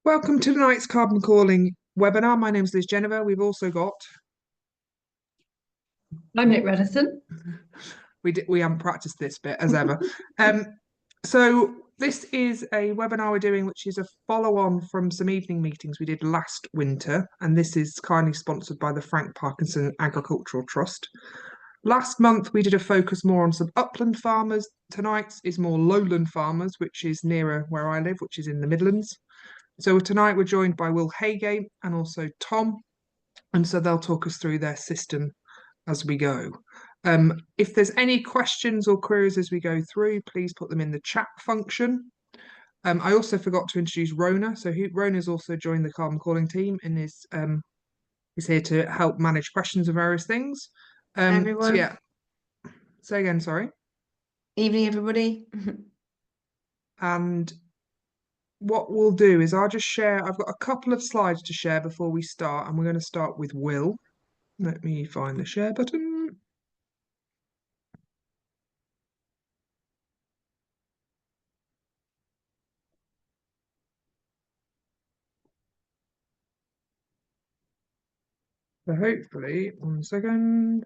Welcome to tonight's carbon calling webinar. My name is Liz Jennifer. We've also got I'm Nic Redison. we haven't practiced this bit as ever. So this is a webinar we're doing, which is a follow-on from some evening meetings we did last winter, and this is kindly sponsored by the Frank Parkinson Agricultural Trust. Last month we did a focus more on some upland farmers. Tonight's is more lowland farmers, which is nearer where I live, which is in the Midlands. So tonight we're joined by Will Heygate and also Tom, and so they'll talk us through their system as we go. If there's any questions or queries as we go through, please put them in the chat function. I also forgot to introduce Rona. So Rona's also joined the carbon calling team and is here to help manage questions of various things. Everyone. So yeah. Say again, sorry. Evening, everybody. And what we'll do is I'll just share, I've got a couple of slides to share before we start, and we're going to start with Will. Let me find the share button. So hopefully, 1 second.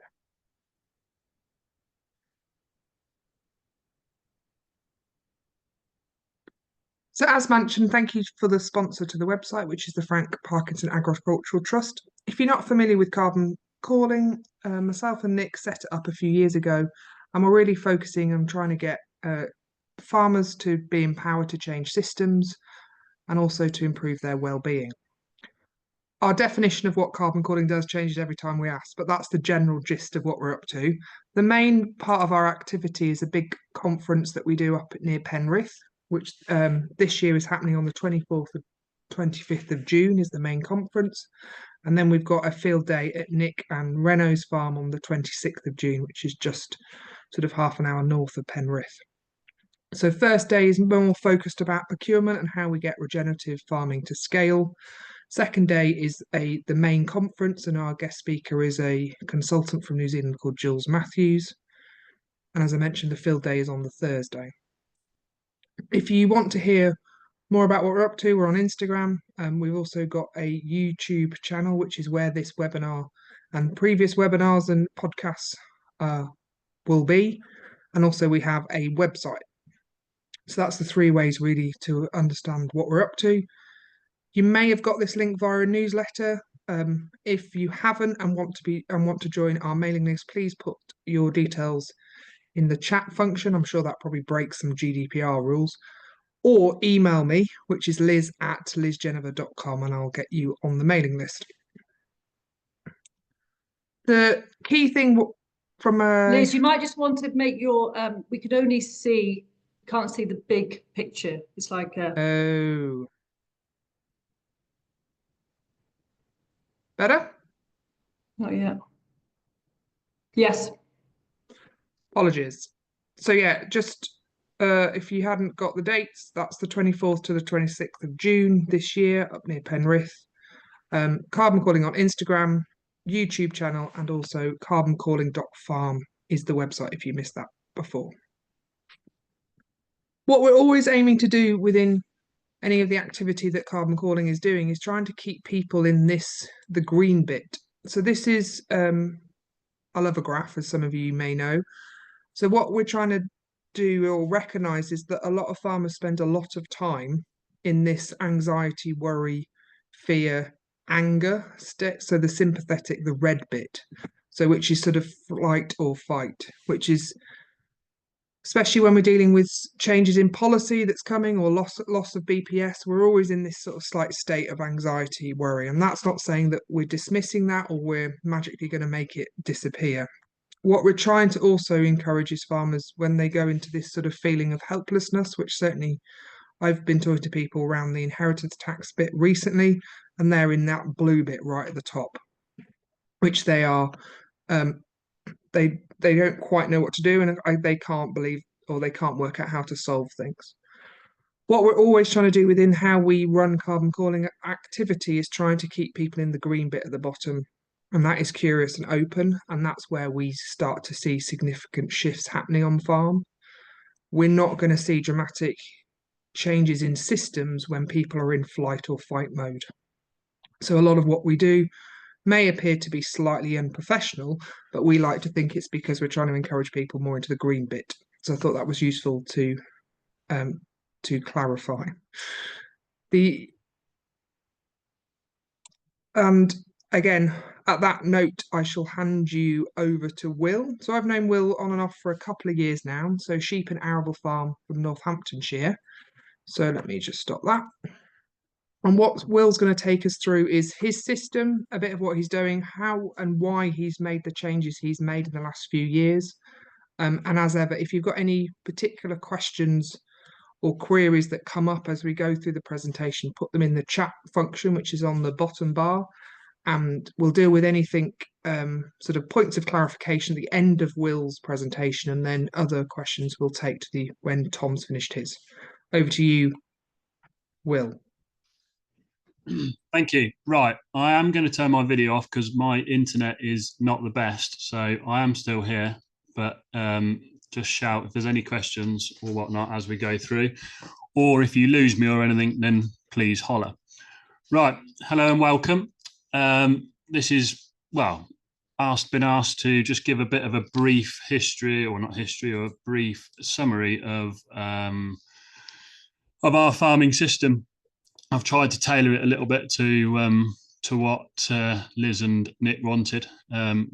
So as mentioned, thank you for the sponsor to the website, which is the Frank Parkinson Agricultural Trust. If you're not familiar with carbon calling, myself and Nic set it up a few years ago, and we're really focusing on trying to get farmers to be empowered to change systems and also to improve their well-being. Our definition of what carbon calling does changes every time we ask, but that's the general gist of what we're up to. The main part of our activity is a big conference that we do up near Penrith, which this year is happening on the 24th and 25th of June is the main conference. And then we've got a field day at Nic and Renault's farm on the 26th of June, which is just sort of half an hour north of Penrith. So first day is more focused about procurement and how we get regenerative farming to scale. Second day is the main conference, and our guest speaker is a consultant from New Zealand called Jules Matthews. And as I mentioned, the field day is on the Thursday. If you want to hear more about what we're up to, we're on Instagram. We've also got a YouTube channel, which is where this webinar and previous webinars and podcasts will be. And also we have a website. So that's the three ways really to understand what we're up to. You may have got this link via a newsletter. If you haven't and want to join our mailing list, please put your details in the chat function. I'm sure that probably breaks some GDPR rules. Or email me, which is liz@lizjennifer.com, and I'll get you on the mailing list. The key thing from Liz, you might just want to make your we could only see, can't see the big picture. It's like oh, better? not yet. Yes. Apologies. So yeah, just if you hadn't got the dates, that's the 24th to the 26th of June this year up near Penrith. Carbon calling on Instagram, YouTube channel, and also carboncalling.farm is the website if you missed that before. What we're always aiming to do within any of the activity that carbon calling is doing is trying to keep people in the green bit. So this is, I love a graph, as some of you may know. So what we're trying to do or recognise is that a lot of farmers spend a lot of time in this anxiety, worry, fear, anger state. So the sympathetic, the red bit, so which is sort of flight or fight, which is especially when we're dealing with changes in policy that's coming or loss of BPS, we're always in this sort of slight state of anxiety, worry. And that's not saying that we're dismissing that or we're magically going to make it disappear. What we're trying to also encourage is farmers when they go into this sort of feeling of helplessness, which certainly I've been talking to people around the inheritance tax bit recently, and they're in that blue bit right at the top, which they are, they don't quite know what to do, and they can't believe or they can't work out how to solve things. What we're always trying to do within how we run carbon calling activity is trying to keep people in the green bit at the bottom, and that is curious and open, and that's where we start to see significant shifts happening on farm. We're not going to see dramatic changes in systems when people are in flight or fight mode. So a lot of what we do may appear to be slightly unprofessional, but we like to think it's because we're trying to encourage people more into the green bit. So I thought that was useful to clarify. And again, at that note, I shall hand you over to Will. So I've known Will on and off for a couple of years now. So sheep and arable farm from Northamptonshire. So let me just stop that. And what Will's going to take us through is his system, a bit of what he's doing, how and why he's made the changes he's made in the last few years. And as ever, if you've got any particular questions or queries that come up as we go through the presentation, put them in the chat function, which is on the bottom bar. And we'll deal with anything, sort of points of clarification at the end of Will's presentation, and then other questions we'll take to when Tom's finished his. Over to you, Will. Thank you. Right, I am going to turn my video off because my internet is not the best, so I am still here, but just shout if there's any questions or whatnot as we go through, or if you lose me or anything, then please holler. Right, hello and welcome. This is, well, been asked to just give a bit of a brief history, or not history, or a brief summary of our farming system. I've tried to tailor it a little bit to what Liz and Nick wanted,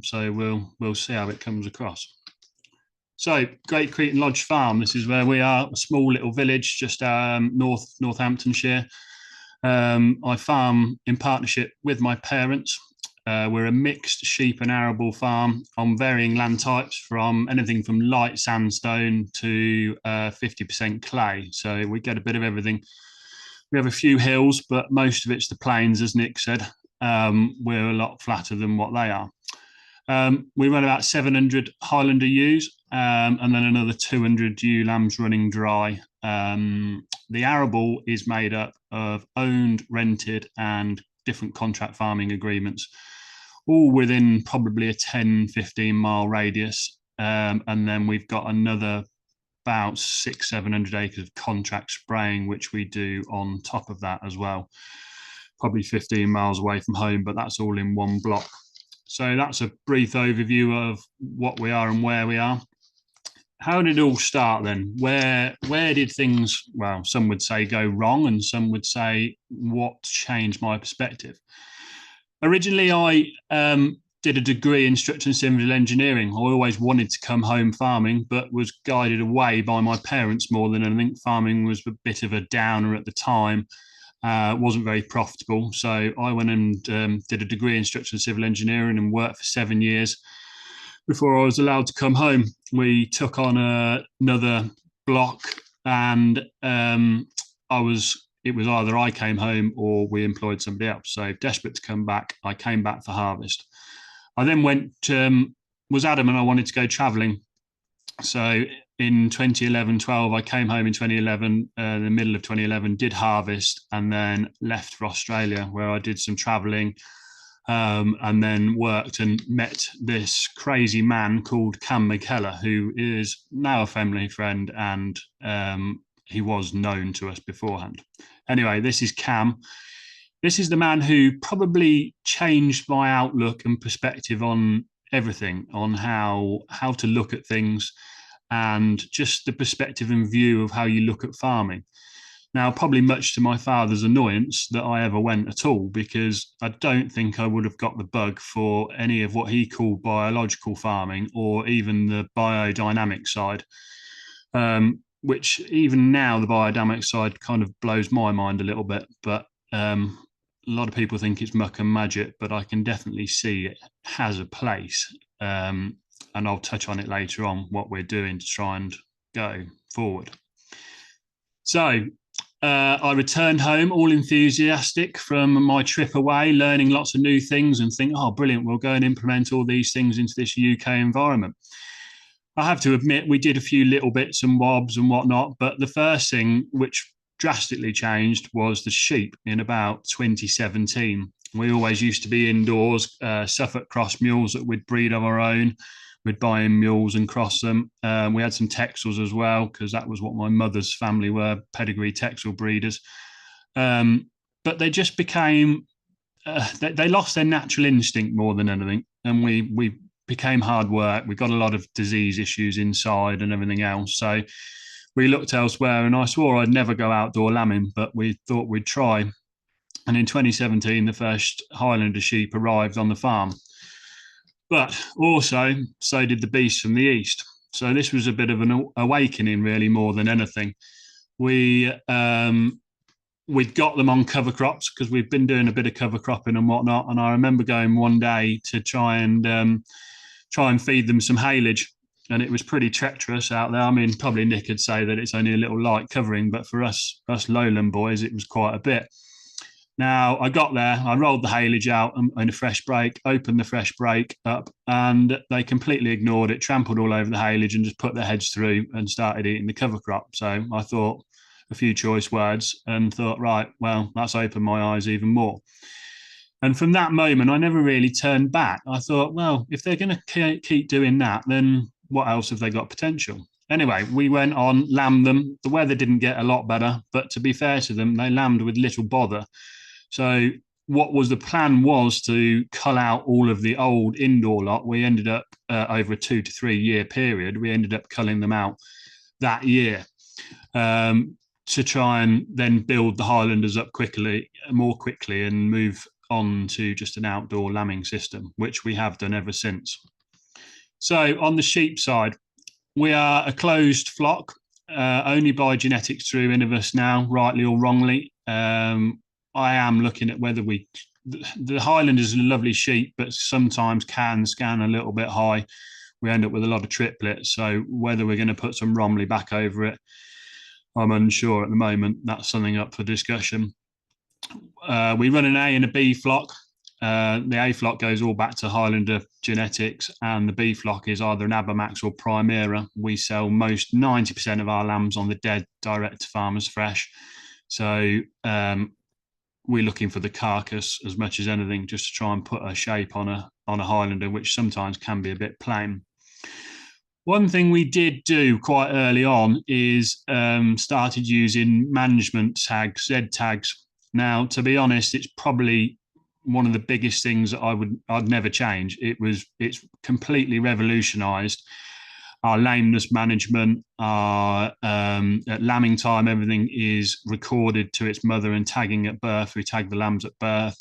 so we'll see how it comes across. So, Great Cretan Lodge Farm. This is where we are, a small little village just Northamptonshire. I farm in partnership with my parents. We're a mixed sheep and arable farm on varying land types, from anything from light sandstone to 50% clay. So we get a bit of everything. We have a few hills, but most of it's the plains, as Nick said. We're a lot flatter than what they are. We run about 700 Highlander ewes, and then another 200 ewe lambs running dry. The arable is made up of owned, rented, and different contract farming agreements, all within probably a 10-15 mile radius. And then we've got another about 600-700 acres of contract spraying, which we do on top of that as well, probably 15 miles away from home, but that's all in one block. So that's a brief overview of what we are and where we are. How did it all start then? Where did things, well, some would say go wrong, and some would say what changed my perspective? Originally, I did a degree in structural and civil engineering. I always wanted to come home farming, but was guided away by my parents more than anything. Farming was a bit of a downer at the time. Wasn't very profitable. So I went and did a degree in structural and civil engineering and worked for 7 years before I was allowed to come home. We took on another block, and it was either I came home or we employed somebody else. So desperate to come back, I came back for harvest. I then was adamant I wanted to go travelling. So in 2011-12, I came home in 2011, in the middle of 2011, did harvest, and then left for Australia, where I did some travelling, and then worked and met this crazy man called Cam McKellar, who is now a family friend, and he was known to us beforehand. Anyway, this is Cam. This is the man who probably changed my outlook and perspective on everything, on how to look at things, and just the perspective and view of how you look at farming. Now, probably much to my father's annoyance that I ever went at all, because I don't think I would have got the bug for any of what he called biological farming, or even the biodynamic side, which even now the biodynamic side kind of blows my mind a little bit. But a lot of people think it's muck and magic, but I can definitely see it has a place. And I'll touch on it later on, what we're doing to try and go forward. So I returned home all enthusiastic from my trip away, learning lots of new things, and think, oh, brilliant, we'll go and implement all these things into this UK environment. I have to admit, we did a few little bits and bobs and whatnot, but the first thing which drastically changed was the sheep in about 2017. We always used to be indoors, Suffolk cross mules that we'd breed of our own. we'd buy in mules and cross them. We had some Texels as well, because that was what my mother's family were, pedigree Texel breeders. But they just became, they lost their natural instinct more than anything. And we became hard work. We got a lot of disease issues inside and everything else. So we looked elsewhere, and I swore I'd never go outdoor lambing, but we thought we'd try. And in 2017, the first Highlander sheep arrived on the farm. But also, so did the beasts from the east. So this was a bit of an awakening, really, more than anything. We'd got them on cover crops, because we've been doing a bit of cover cropping and whatnot. And I remember going one day to try and feed them some haylage, and it was pretty treacherous out there. I mean, probably Nick would say that it's only a little light covering, but for us Lowland boys, it was quite a bit. Now, I got there, I rolled the haylage out in a fresh break, opened the fresh break up, and they completely ignored it, trampled all over the haylage and just put their heads through and started eating the cover crop. So I thought a few choice words and thought, right, well, that's opened my eyes even more. And from that moment, I never really turned back. I thought, well, if they're going to keep doing that, then what else have they got potential? Anyway, we went on, lambed them. The weather didn't get a lot better, but to be fair to them, they lambed with little bother. So what was the plan was to cull out all of the old indoor lot. We ended up, over a 2 to 3 year period, we ended up culling them out that year, to try and then build the Highlanders up more quickly and move on to just an outdoor lambing system, which we have done ever since. So on the sheep side, we are a closed flock, only by genetics through Innovus now, rightly or wrongly. I am looking at whether the Highlanders are lovely sheep, but sometimes can scan a little bit high. We end up with a lot of triplets. So whether we're going to put some Romley back over it, I'm unsure at the moment. That's something up for discussion. We run an A and a B flock. The A flock goes all back to Highlander genetics, and the B flock is either an Abermax or Primera. We sell 90% of our lambs on the dead direct to farmers fresh. So we're looking for the carcass as much as anything, just to try and put a shape on a Highlander, which sometimes can be a bit plain. One thing we did do quite early on is started using management tags, Z tags. Now, to be honest, it's probably one of the biggest things that I'd never change. It's completely revolutionised our lameness management. At lambing time, everything is recorded to its mother and tagging at birth. We tag the lambs at birth.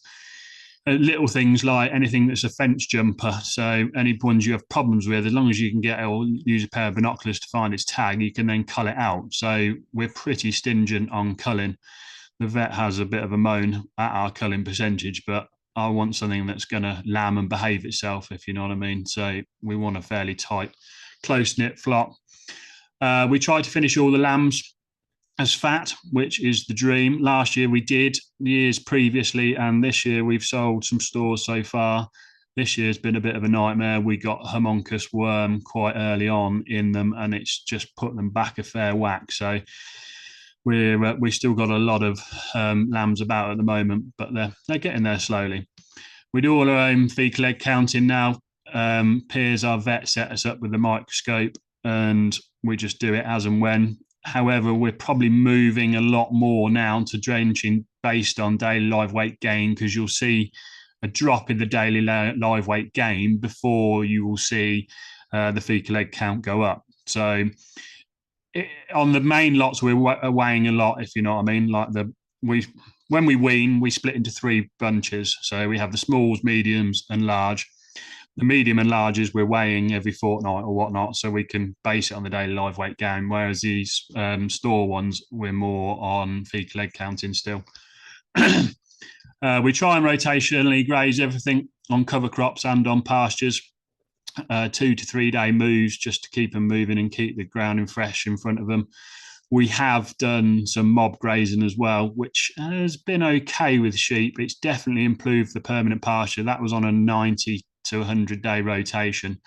Little things like anything that's a fence jumper, so any ones you have problems with, as long as you can get or use a pair of binoculars to find its tag, you can then cull it out. So we're pretty stingent on culling. The vet has a bit of a moan at our culling percentage, but I want something that's going to lamb and behave itself, if you know what I mean. So we want a fairly tight, close-knit flock. We tried to finish all the lambs as fat, which is the dream. Last year we did, years previously, and this year we've sold some stores so far. This year's been a bit of a nightmare. We got homunculus worm quite early on in them, and it's just put them back a fair whack. So we still got a lot of lambs about at the moment, but they're getting there slowly. We do all our own fecal egg counting now. Piers, our vet, set us up with a microscope, and we just do it as and when. However, we're probably moving a lot more now to drenching based on daily live weight gain, because you'll see a drop in the daily live weight gain before you will see the fecal egg count go up. So on the main lots, we're weighing a lot, if you know what I mean. Like when we wean, we split into 3 bunches. So we have the smalls, mediums, and large. The medium and larges we're weighing every fortnight or whatnot, so we can base it on the daily live weight gain, whereas these store ones, we're more on fecal egg counting still. We try and rotationally graze everything on cover crops and on pastures, 2 to 3 day moves just to keep them moving and keep the ground in fresh in front of them. We have done some mob grazing as well, which has been okay with sheep. It's definitely improved the permanent pasture. That was on a 90 to 100 day rotation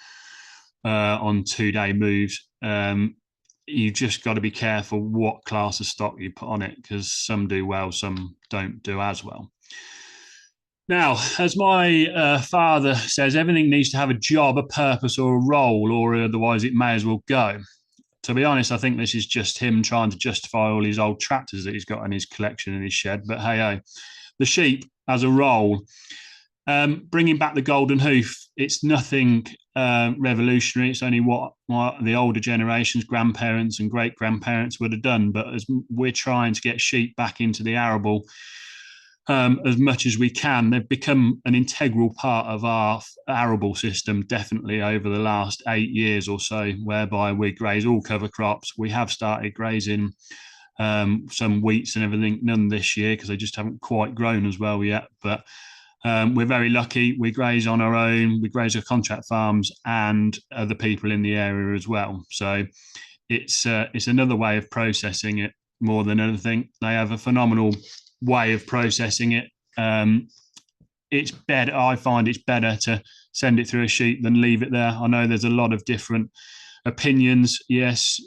on 2 day moves. You just got to be careful what class of stock you put on it, because some do well, some don't do as well. Now, as my father says, everything needs to have a job, a purpose, or a role, or otherwise it may as well go. To be honest, I think this is just him trying to justify all his old tractors that he's got in his collection in his shed. But hey, the sheep as a role, bringing back the golden hoof, it's nothing revolutionary. It's only what the older generations, grandparents and great grandparents would have done. But as we're trying to get sheep back into the arable, as much as we can, they've become an integral part of our arable system, definitely over the last 8 years or so, whereby we graze all cover crops. We have started grazing some wheats and everything, none this year because they just haven't quite grown as well yet. But we're very lucky. We graze on our own, we graze our contract farms and other people in the area as well. So it's another way of processing it more than anything. They have a phenomenal way of processing it. It's better. I find it's better to send it through a sheep than leave it there. I know there's a lot of different opinions. Yes,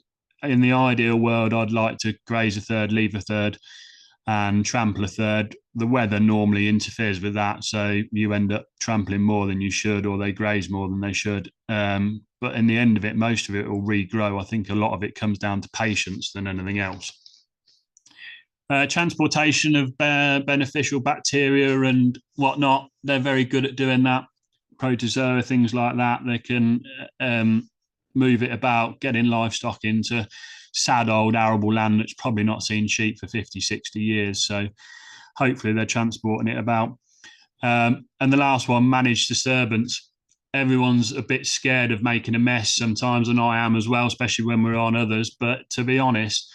in the ideal world, I'd like to graze a third, leave a third, and trample a third. The weather normally interferes with that, so you end up trampling more than you should, or they graze more than they should. But in the end of it, most of it will regrow. I think a lot of it comes down to patience than anything else. Transportation of beneficial bacteria and whatnot, they're very good at doing that. Protozoa, things like that, they can move it about, getting livestock into sad old arable land that's probably not seen sheep for 50, 60 years. So hopefully they're transporting it about. And the last one, managed disturbance. Everyone's a bit scared of making a mess sometimes, and I am as well, especially when we're on others. But to be honest,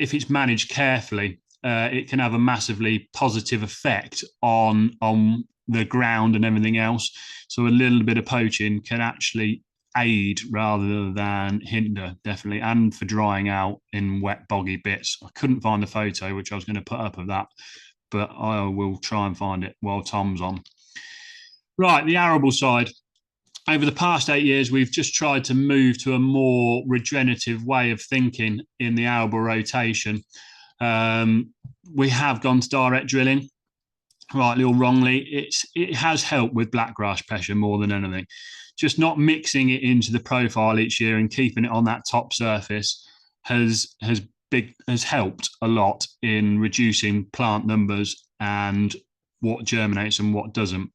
if it's managed carefully, it can have a massively positive effect on the ground and everything else. So a little bit of poaching can actually aid rather than hinder, definitely, and for drying out in wet, boggy bits. I couldn't find the photo, which I was going to put up of that, but I will try and find it while Tom's on. Right, the arable side. Over the past 8 years, we've just tried to move to a more regenerative way of thinking in the arable rotation. We have gone to direct drilling, rightly or wrongly. It has helped with blackgrass pressure more than anything. Just not mixing it into the profile each year and keeping it on that top surface has helped a lot in reducing plant numbers and what germinates and what doesn't.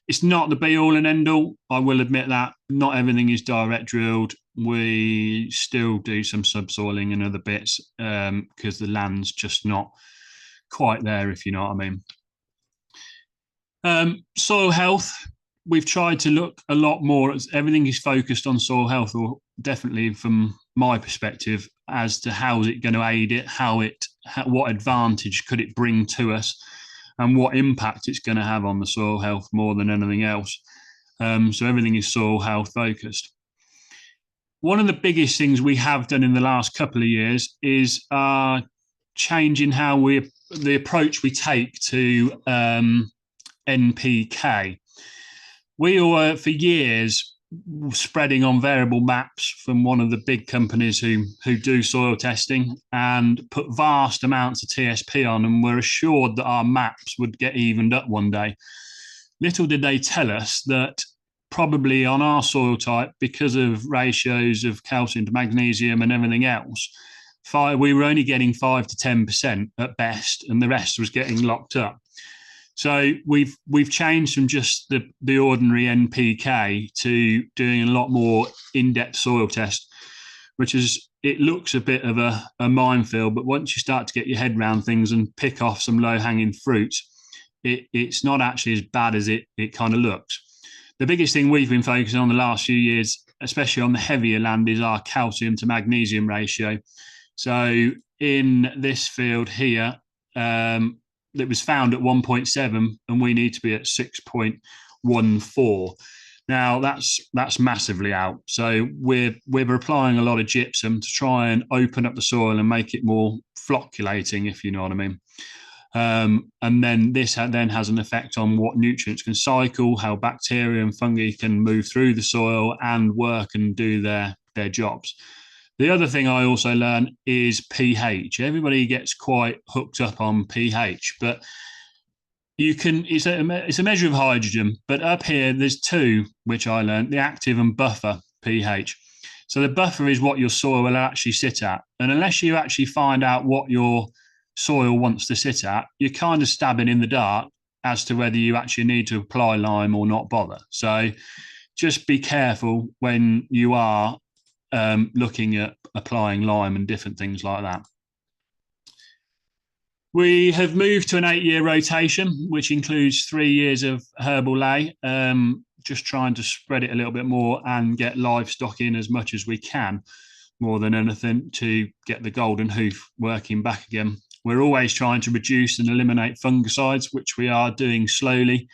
It's not the be all and end all. I will admit that not everything is direct drilled. We still do some subsoiling and other bits because the land's just not quite there, if you know what I mean. Soil health. We've tried to look a lot more. Everything is focused on soil health, or definitely from my perspective, as to how is it going to aid it, what advantage could it bring to us, and what impact it's going to have on the soil health more than anything else. So everything is soil health focused. One of the biggest things we have done in the last couple of years is changing the approach we take to NPK. We were for years spreading on variable maps from one of the big companies who do soil testing and put vast amounts of TSP on, and were assured that our maps would get evened up one day. Little did they tell us that probably on our soil type, because of ratios of calcium to magnesium and everything else, we were only getting 5 to 10% at best, and the rest was getting locked up. So we've changed from just the ordinary NPK to doing a lot more in-depth soil test, which it looks a bit of a minefield, but once you start to get your head around things and pick off some low-hanging fruits, it's not actually as bad as it kind of looks. The biggest thing we've been focusing on the last few years, especially on the heavier land, is our calcium to magnesium ratio. So in this field here, that was found at 1.7, and we need to be at 6.14. Now that's massively out. So we're applying a lot of gypsum to try and open up the soil and make it more flocculating, if you know what I mean. And then this then has an effect on what nutrients can cycle, how bacteria and fungi can move through the soil and work and do their jobs. The other thing I also learned is pH. Everybody gets quite hooked up on pH, but it's a measure of hydrogen, but up here there's two which I learned: the active and buffer pH. So the buffer is what your soil will actually sit at, and unless you actually find out what your soil wants to sit at, you're kind of stabbing in the dark as to whether you actually need to apply lime or not bother. So just be careful when you are looking at applying lime and different things like that. We have moved to an 8-year rotation, which includes 3 years of herbal lay, just trying to spread it a little bit more and get livestock in as much as we can, more than anything, to get the golden hoof working back again. We're always trying to reduce and eliminate fungicides, which we are doing slowly.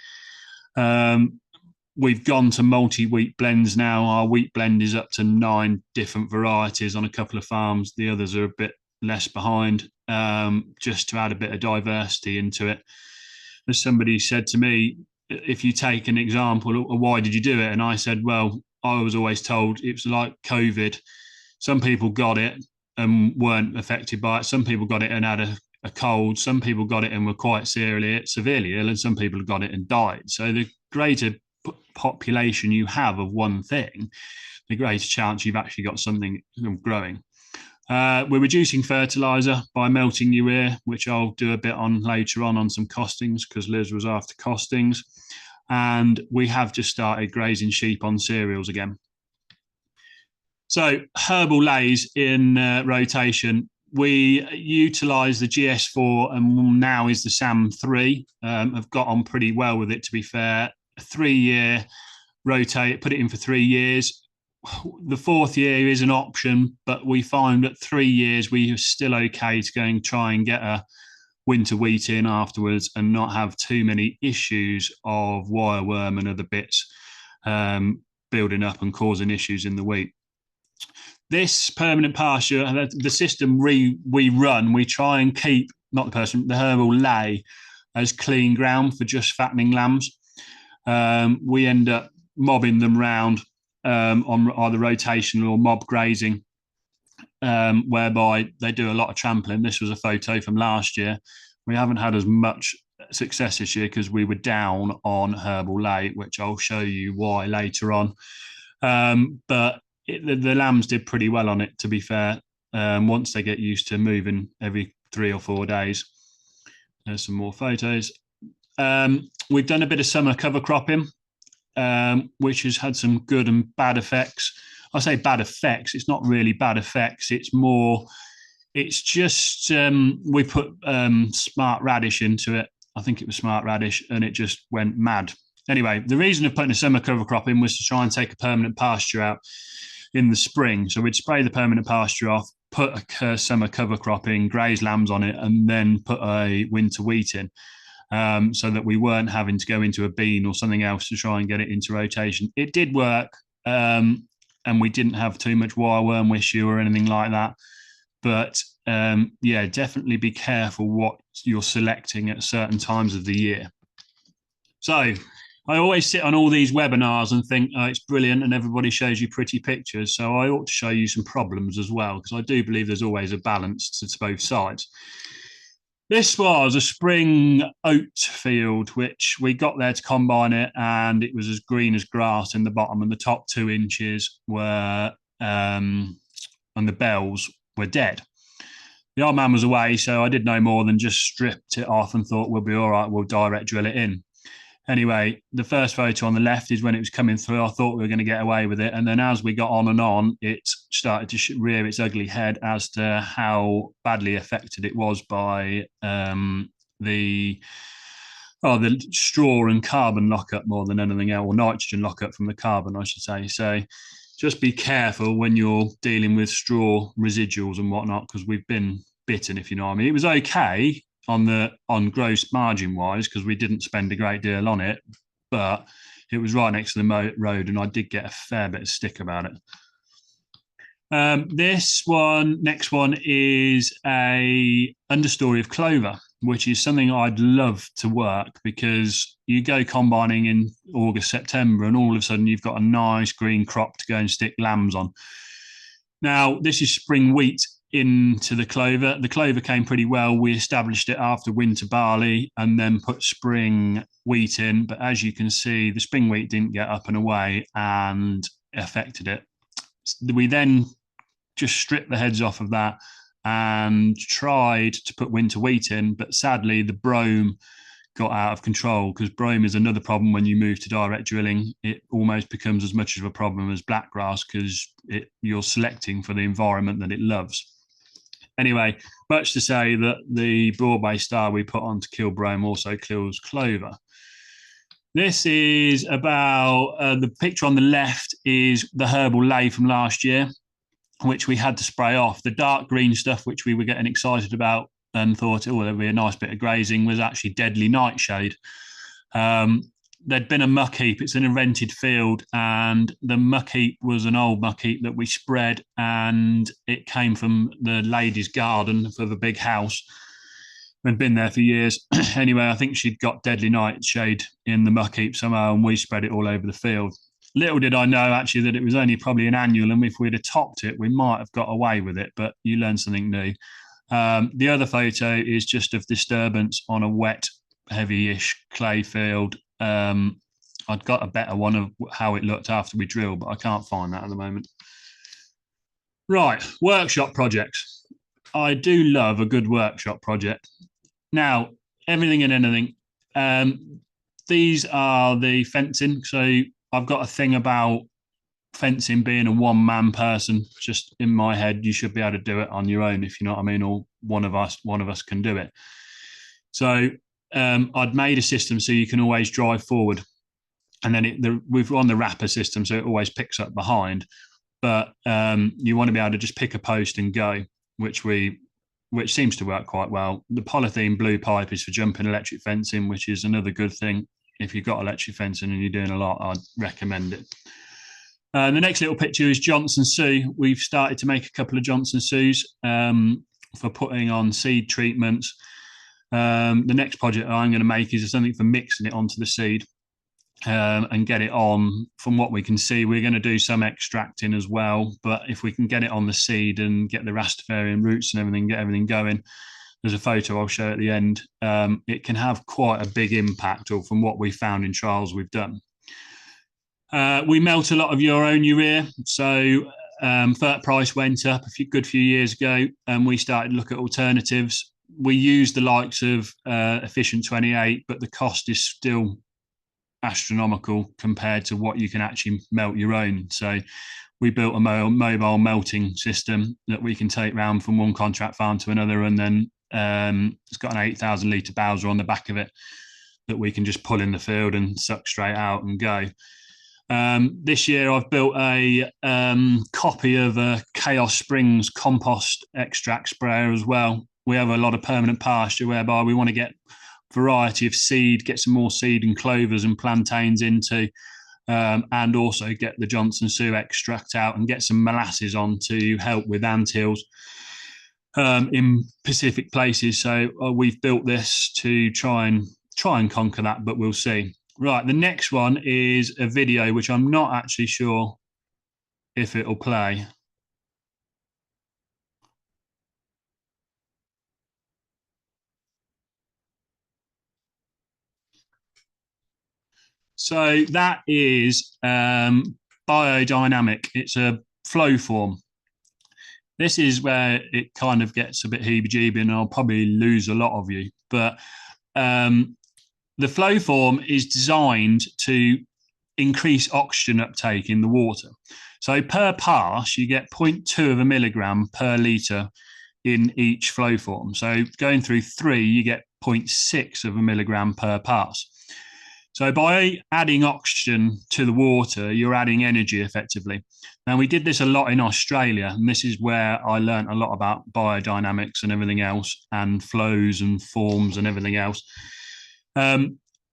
We've gone to multi-wheat blends now. Our wheat blend is up to 9 different varieties on a couple of farms. The others are a bit less behind, just to add a bit of diversity into it. As somebody said to me, if you take an example, why did you do it? And I said, well, I was always told it was like COVID. Some people got it and weren't affected by it. Some people got it and had a cold. Some people got it and were quite severely ill, and some people got it and died. So the greater population you have of one thing, the greater chance you've actually got something growing. We're reducing fertiliser by melting urea, which I'll do a bit on later on some costings, because Liz was after costings. And we have just started grazing sheep on cereals again. So herbal lays in rotation. We utilise the GS4 and now is the SAM3. Have got on pretty well with it, to be fair. A 3-year rotate, put it in for 3 years. The 4th year is an option, but we find at 3 years we are still okay to go and try and get a winter wheat in afterwards and not have too many issues of wireworm and other bits building up and causing issues in the wheat. This permanent pasture, the system we run, we try and keep, not the herbal lay, as clean ground for just fattening lambs. We end up mobbing them round on either rotational or mob grazing, whereby they do a lot of trampling. This was a photo from last year. We haven't had as much success this year because we were down on herbal lay, which I'll show you why later on. But the lambs did pretty well on it, to be fair, once they get used to moving every 3 or 4 days. There's some more photos. We've done a bit of summer cover cropping, which has had some good and bad effects. I say bad effects, it's not really bad effects. It's just we put smart radish into it. I think it was smart radish, and it just went mad. Anyway, the reason of putting a summer cover crop in was to try and take a permanent pasture out in the spring. So we'd spray the permanent pasture off, put a summer cover crop in, graze lambs on it, and then put a winter wheat in. So that we weren't having to go into a bean or something else to try and get it into rotation. It did work, and we didn't have too much wireworm issue or anything like that. But yeah, definitely be careful what you're selecting at certain times of the year. So I always sit on all these webinars and think, oh, it's brilliant and everybody shows you pretty pictures. So I ought to show you some problems as well, because I do believe there's always a balance to both sides. This was a spring oat field, which we got there to combine it, and it was as green as grass in the bottom, and the top 2 inches were, and the bells were dead. The old man was away, so I did no more than just stripped it off and thought we'll be all right, we'll direct drill it in. Anyway, the first photo on the left is when it was coming through. I thought we were going to get away with it. And then as we got on and on, it started to rear its ugly head as to how badly affected it was by the straw and carbon lockup more than anything else, or nitrogen lockup from the carbon, I should say. So just be careful when you're dealing with straw residuals and whatnot, because we've been bitten, if you know what I mean. It was okay on gross margin wise, because we didn't spend a great deal on it, but it was right next to the road, and I did get a fair bit of stick about it. Next one is a understory of clover, which is something I'd love to work, because you go combining in August, September, and all of a sudden you've got a nice green crop to go and stick lambs on. Now, this is spring wheat into the clover. The clover came pretty well. We established it after winter barley and then put spring wheat in. But as you can see, the spring wheat didn't get up and away and affected it. We then just stripped the heads off of that and tried to put winter wheat in. But sadly, the brome got out of control, because brome is another problem when you move to direct drilling. It almost becomes as much of a problem as blackgrass, because you're selecting for the environment that it loves. Anyway, much to say that the Broadway star we put on to kill brome also kills clover. This is about, the picture on the left is the herbal ley from last year, which we had to spray off. The dark green stuff, which we were getting excited about and thought, oh, there'll be a nice bit of grazing, was actually deadly nightshade. There'd been a muck heap. It's in a rented field, and the muck heap was an old muck heap that we spread, and it came from the lady's garden for the big house. We'd been there for years. Anyway, I think she'd got deadly nightshade in the muck heap somehow, and we spread it all over the field. Little did I know, actually, that it was only probably an annual, and if we'd have topped it, we might have got away with it, but you learn something new. The other photo is just of disturbance on a wet, heavy-ish clay field. I'd got a better one of how it looked after we drilled, but I can't find that at the moment. Right, workshop projects. I do love a good workshop project. Now, everything and anything. These are the fencing. So I've got a thing about fencing being a one-man person. Just in my head, you should be able to do it on your own, if you know what I mean, or one of us can do it. So I'd made a system so you can always drive forward, and then we've on the wrapper system, so it always picks up behind. But you want to be able to just pick a post and go, which seems to work quite well. The polythene blue pipe is for jumping electric fencing, which is another good thing. If you've got electric fencing and you're doing a lot, I'd recommend it. The next little picture is Johnson Sue. We've started to make a couple of Johnson Sues for putting on seed treatments. The next project I'm going to make is something for mixing it onto the seed and get it on. From what we can see, we're going to do some extracting as well, but if we can get it on the seed and get the Rastafarian roots and everything, get everything going, there's a photo I'll show at the end. It can have quite a big impact, or from what we found in trials we've done. We melt a lot of your own urea, so fert price went up a good few years ago, and we started to look at alternatives. We use the likes of Efficient 28, but the cost is still astronomical compared to what you can actually melt your own. So we built a mobile melting system that we can take round from one contract farm to another, and then it's got an 8,000 litre Bowser on the back of it that we can just pull in the field and suck straight out and go. This year I've built a copy of a Chaos Springs compost extract sprayer as well. We have a lot of permanent pasture whereby we want to get variety of seed, get some more seed and clovers and plantains into, and also get the Johnson Sue extract out and get some molasses on to help with anthills in Pacific places. So we've built this to try and conquer that, but we'll see. Right, the next one is a video which I'm not actually sure if it'll play. So that is biodynamic. It's a flow form. This is where it kind of gets a bit heebie-jeebie, and I'll probably lose a lot of you. But the flow form is designed to increase oxygen uptake in the water. So per pass, you get 0.2 of a milligram per litre in each flow form. So going through 3, you get 0.6 of a milligram per pass. So by adding oxygen to the water, you're adding energy effectively. Now, we did this a lot in Australia, and this is where I learned a lot about biodynamics and everything else, and flows and forms and everything else.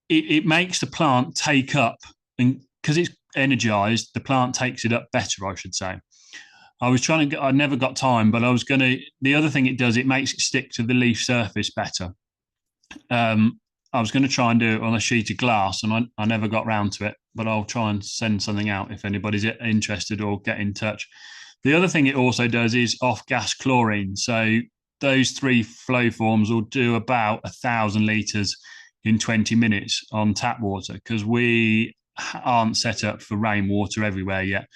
It makes the plant take up, and because it's energized, the plant takes it up better, I should say. I never got time, but the other thing it does, it makes it stick to the leaf surface better. I was going to try and do it on a sheet of glass, and I never got round to it, but I'll try and send something out if anybody's interested, or get in touch. The other thing it also does is off-gas chlorine. So those 3 flow forms will do about 1,000 litres in 20 minutes on tap water, because we aren't set up for rainwater everywhere yet.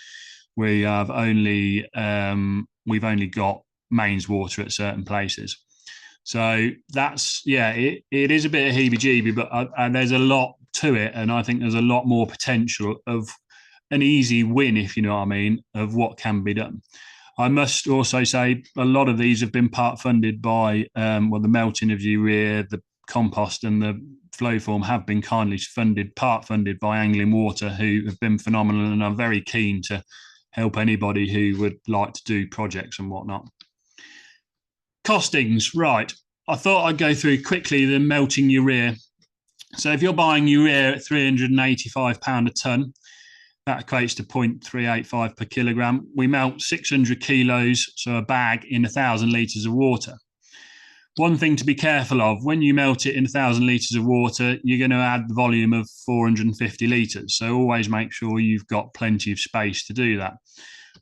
We have only we've only got mains water at certain places. So that's, yeah, it is a bit of heebie-jeebie, but there's a lot to it, and I think there's a lot more potential of an easy win, if you know what I mean, of what can be done. I must also say a lot of these have been part funded by, well, the melting of urea, the compost and the flow form have been kindly funded, part funded by Angling Water, who have been phenomenal, and I'm very keen to help anybody who would like to do projects and whatnot. Costings, right. I thought I'd go through quickly the melting urea. So if you're buying urea at £385 a tonne, that equates to 0.385 per kilogram. We melt 600 kilos, so a bag, in 1,000 litres of water. One thing to be careful of, when you melt it in 1,000 litres of water, you're going to add the volume of 450 litres. So always make sure you've got plenty of space to do that.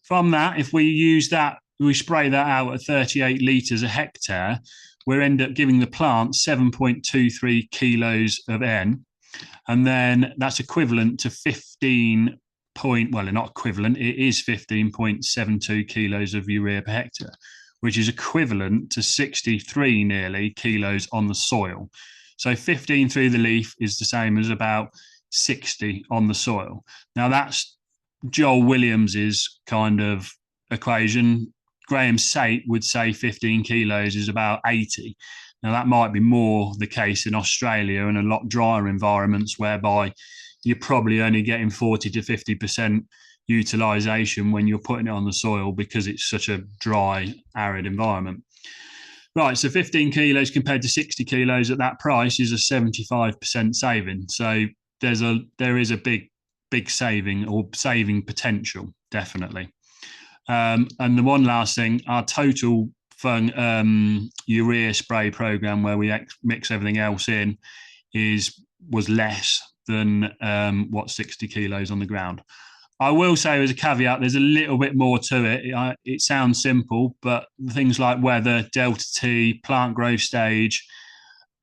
From that, if we use that, we spray that out at 38 litres a hectare, we end up giving the plant 7.23 kilos of N. And then that's equivalent to 15 point, well, not equivalent, it is 15.72 kilos of urea per hectare, which is equivalent to 63 nearly kilos on the soil. So 15 through the leaf is the same as about 60 on the soil. Now that's Joel Williams's kind of equation. Graham Sate would say 15 kilos is about 80. Now that might be more the case in Australia and a lot drier environments, whereby you're probably only getting 40 to 50% utilisation when you're putting it on the soil, because it's such a dry, arid environment. Right, so 15 kilos compared to 60 kilos at that price is a 75% saving. So there is a big saving, or saving potential, definitely. And the one last thing, our total urea spray program, where we mix everything else in, was less than 60 kilos on the ground. I will say, as a caveat, there's a little bit more to it. It sounds simple, but things like weather, delta T, plant growth stage,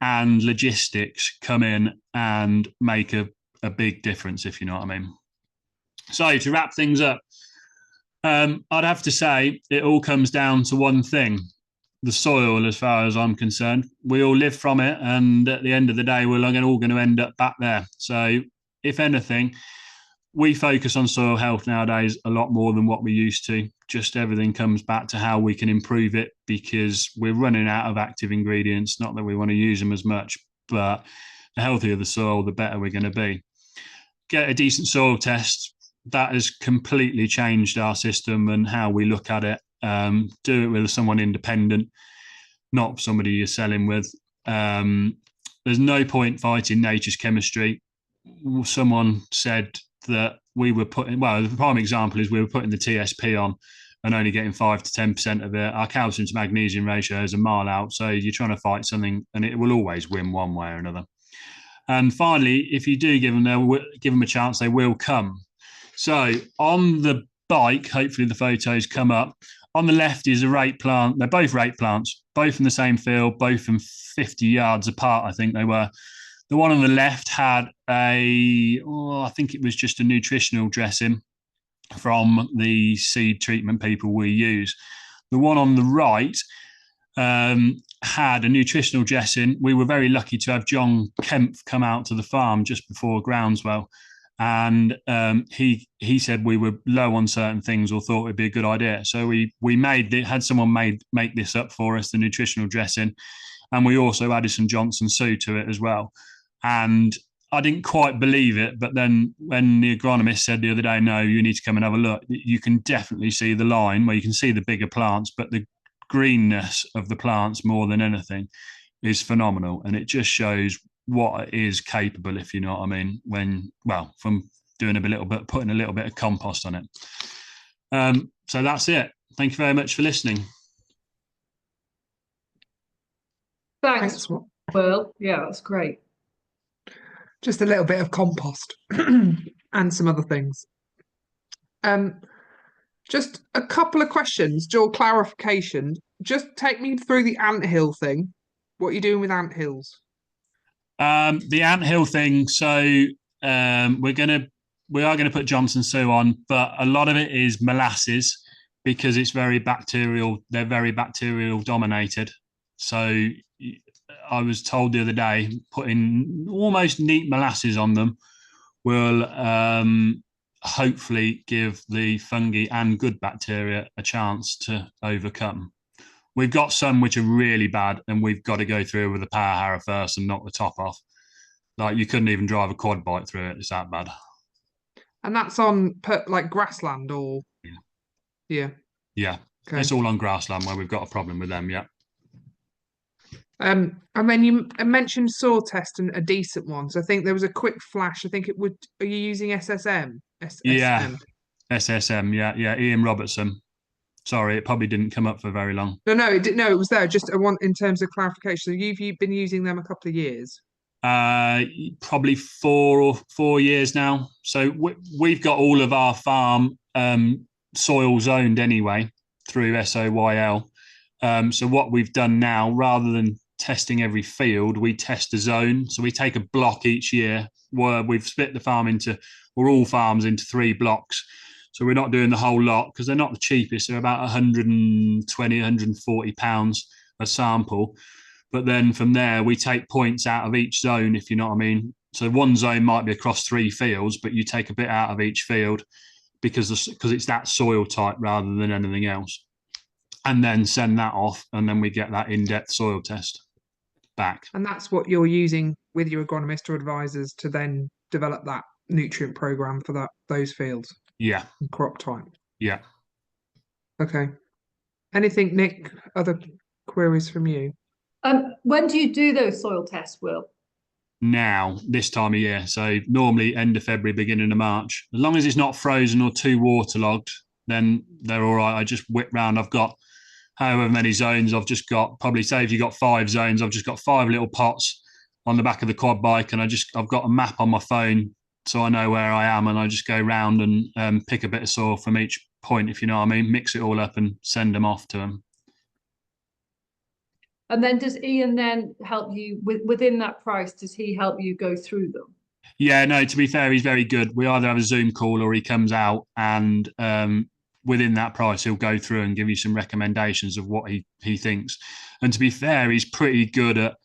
and logistics come in and make a big difference, if you know what I mean. So to wrap things up, I'd have to say it all comes down to one thing: the soil. As far as I'm concerned, we all live from it, and at the end of the day, we're all going to end up back there. So if anything, we focus on soil health nowadays a lot more than what we used to. Just everything comes back to how we can improve it, because we're running out of active ingredients. Not that we want to use them as much, but the healthier the soil, the better we're going to be. Get a decent soil test. That has completely changed our system and how we look at it. Do it with someone independent, not somebody you're selling with. There's no point fighting nature's chemistry. Someone said that we were putting, well, the prime example is we were putting the TSP on and only getting 5 to 10% of it. Our calcium to magnesium ratio is a mile out. So you're trying to fight something, and it will always win one way or another. And finally, if you do give them a chance, they will come. So on the bike, hopefully the photos come up. On the left is a rape plant. They're both rape plants, both in the same field, both from 50 yards apart, I think they were. The one on the left had I think it was just a nutritional dressing from the seed treatment people we use. The one on the right had a nutritional dressing. We were very lucky to have John Kempf come out to the farm just before groundswell. And he said we were low on certain things, or thought it'd be a good idea. So we had someone make this up for us, the nutritional dressing, and we also added some Johnson Sue to it as well. And I didn't quite believe it, but then when the agronomist said the other day, no, you need to come and have a look, you can definitely see the line where you can see the bigger plants, but the greenness of the plants more than anything is phenomenal, and it just shows what it is capable, if you know what I mean, from doing putting a little bit of compost on it. So that's it. Thank you very much for listening. Thanks, Will. Yeah, that's great. Just a little bit of compost and some other things. Just a couple of questions, or clarification. Just take me through the anthill thing. What are you doing with anthills? The anthill thing. So we are gonna put Johnson Sue on, but a lot of it is molasses because it's very bacterial. They're very bacterial dominated. So I was told the other day, putting almost neat molasses on them will hopefully give the fungi and good bacteria a chance to overcome. We've got some which are really bad, and we've got to go through with a power harrow first and knock the top off. Like you couldn't even drive a quad bike through it. It's that bad. And that's on like grassland or yeah. Yeah. Okay. It's all on grassland where we've got a problem with them. Yeah. And then you mentioned soil test and a decent one. So I think there was a quick flash. I think it would. Are you using SSM? Yeah. SSM. Yeah. Yeah. Ian Robertson. Sorry, it probably didn't come up for very long. No, it didn't. No, it was there. Just I want in terms of clarification. So you've been using them a couple of years. Probably 4 years now. So we've got all of our farm soil zoned anyway through SOYL. So what we've done now, rather than testing every field, we test a zone. So we take a block each year where we've split the farm into, or all farms into 3 blocks. So we're not doing the whole lot because they're not the cheapest. They're about 120, 140 pounds a sample. But then from there, we take points out of each zone, if you know what I mean. So one zone might be across 3 fields, but you take a bit out of each field because it's that soil type rather than anything else. And then send that off, and then we get that in-depth soil test back. And that's what you're using with your agronomist or advisors to then develop that nutrient program for those fields. Yeah. Crop type. Yeah. Okay. Anything, Nick? Other queries from you? When do you do those soil tests, Will? Now, this time of year. So normally end of February, beginning of March. As long as it's not frozen or too waterlogged, then they're all right. I just whip round. I've got however many zones. I've just got, probably say if you've got 5 zones, I've just got 5 little pots on the back of the quad bike, and I've got a map on my phone so I know where I am, and I just go round and pick a bit of soil from each point, if you know what I mean, mix it all up and send them off to them. And then does Ian then help you within that price? Does he help you go through them? Yeah, no, to be fair, he's very good. We either have a Zoom call or he comes out, and within that price, he'll go through and give you some recommendations of what he thinks. And to be fair, he's pretty good at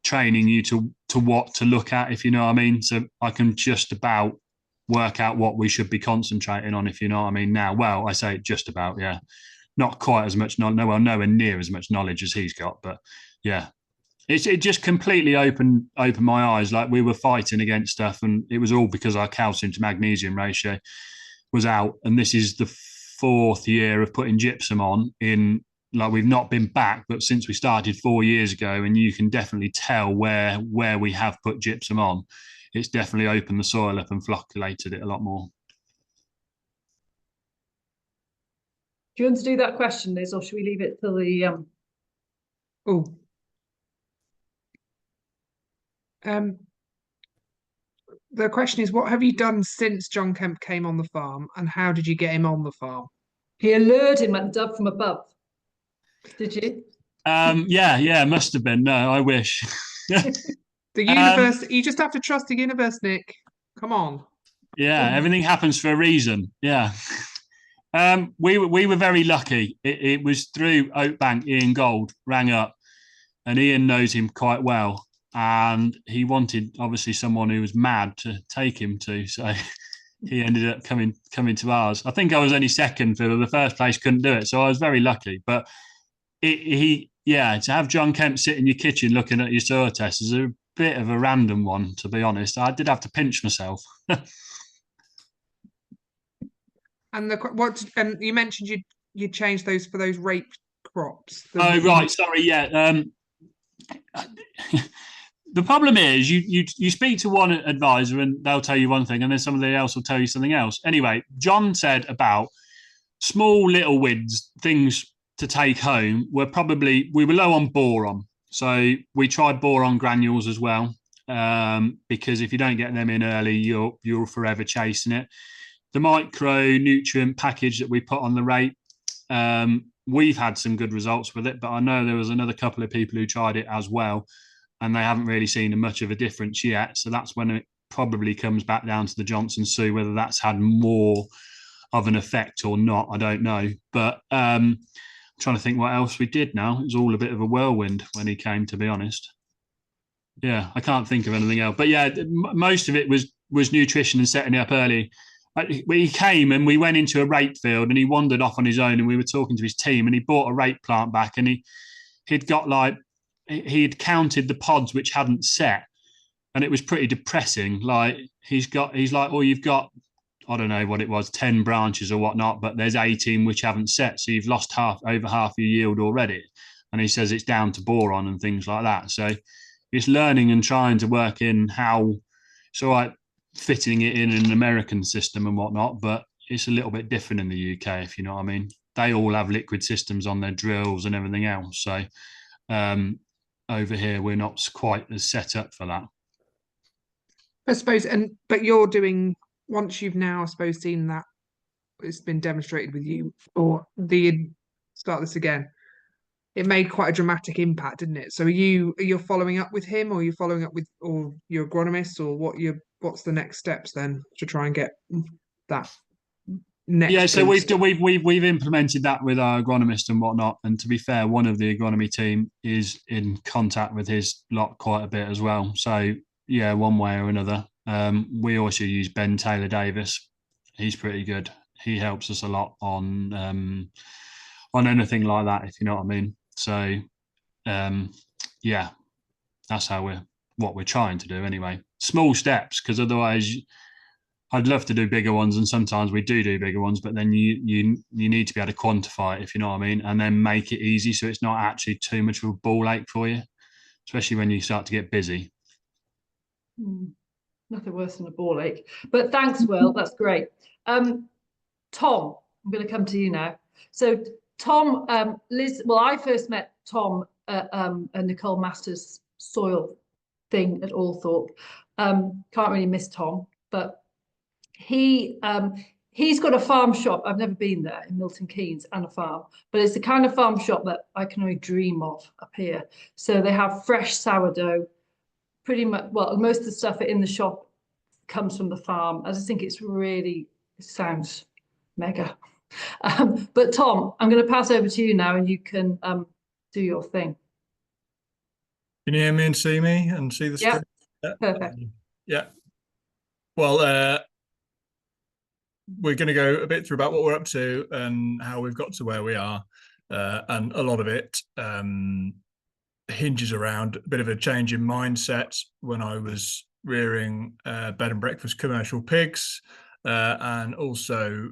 training you to what to look at, if you know what I mean. So I can just about work out what we should be concentrating on, if you know what I mean now. Well, I say just about, yeah. Not quite as much, nowhere near as much knowledge as he's got, but yeah. It just completely opened my eyes. Like we were fighting against stuff, and it was all because our calcium to magnesium ratio was out. And this is the 4th year of putting gypsum on in, like we've not been back, but since we started 4 years ago, and you can definitely tell where we have put gypsum on, it's definitely opened the soil up and flocculated it a lot more. Do you want to do that question, Liz, or should we leave it till the The question is, what have you done since John Kemp came on the farm, and how did you get him on the farm? He allured him like the dove from above. Did you? Yeah, must have been. No, I wish. The universe, you just have to trust the universe, Nick. Come on. Yeah, everything happens for a reason. Yeah. We were very lucky. It was through Oakbank. Ian Gold rang up, and Ian knows him quite well, and he wanted obviously someone who was mad to take him to. So he ended up coming to ours. I think I was only second for the first place. Couldn't do it, so I was very lucky. But to have John Kemp sit in your kitchen looking at your soil test is a bit of a random one, to be honest. I did have to pinch myself. And you mentioned you changed those for those rape crops. Oh right, sorry, yeah. The problem is you speak to one advisor and they'll tell you one thing, and then somebody else will tell you something else. Anyway, John said about small little wins, things to take home we were low on boron, so we tried boron granules as well, because if you don't get them in early, you're forever chasing it. the micronutrient package that we put on the rape, we've had some good results with it, but I know there was another couple of people who tried it as well, and they haven't really seen much of a difference yet. So that's when it probably comes back down to the Johnson Sue, whether that's had more of an effect or not, I don't know. But I'm trying to think what else we did now. It was all a bit of a whirlwind when he came, to be honest. Yeah, I can't think of anything else. But yeah, most of it was nutrition and setting it up early. He came and we went into a rape field and he wandered off on his own, and we were talking to his team, and he bought a rape plant back, and he'd got like, he'd counted the pods which hadn't set, and it was pretty depressing. Like he's like, oh, you've got, I don't know what it was, 10 branches or whatnot, but there's 18 which haven't set, so you've lost over half your yield already. And he says it's down to boron and things like that. So it's learning and trying to work in how, so like fitting it in an American system and whatnot, but it's a little bit different in the UK, if you know what I mean. They all have liquid systems on their drills and everything else. So over here, we're not quite as set up for that. I suppose, but you're doing, once you've now, I suppose, seen that it's been demonstrated with you, or start this again, it made quite a dramatic impact, didn't it? So you're following up with him, or you're following up with, or your agronomist, or what's the next steps then to try and get that next? Yeah, so we've implemented that with our agronomist and whatnot. And to be fair, one of the agronomy team is in contact with his lot quite a bit as well. So yeah, one way or another. We also use Ben Taylor Davis. He's pretty good. He helps us a lot on anything like that, if you know what I mean. So yeah, that's what we're trying to do anyway. Small steps, because otherwise I'd love to do bigger ones, and sometimes we do bigger ones, but then you need to be able to quantify it, if you know what I mean, and then make it easy so it's not actually too much of a ball ache for you, especially when you start to get busy. Nothing worse than a ball ache. But thanks, Will. That's great. Tom, I'm going to come to you now. So Tom, Liz, well, I first met Tom at Nicole Masters' soil thing at Althorpe. Can't really miss Tom, but he's got a farm shop. I've never been there in Milton Keynes, and a farm, but it's the kind of farm shop that I can only dream of up here. So they have fresh sourdough, pretty much, well, most of the stuff in the shop comes from the farm. I just think it sounds mega. But Tom, I'm going to pass over to you now, and you can do your thing. Can you hear me and see me and see the screen? Yeah, perfect. Yeah. Well, we're going to go a bit through about what we're up to and how we've got to where we are. And a lot of it hinges around a bit of a change in mindset when I was rearing bed and breakfast commercial pigs, and also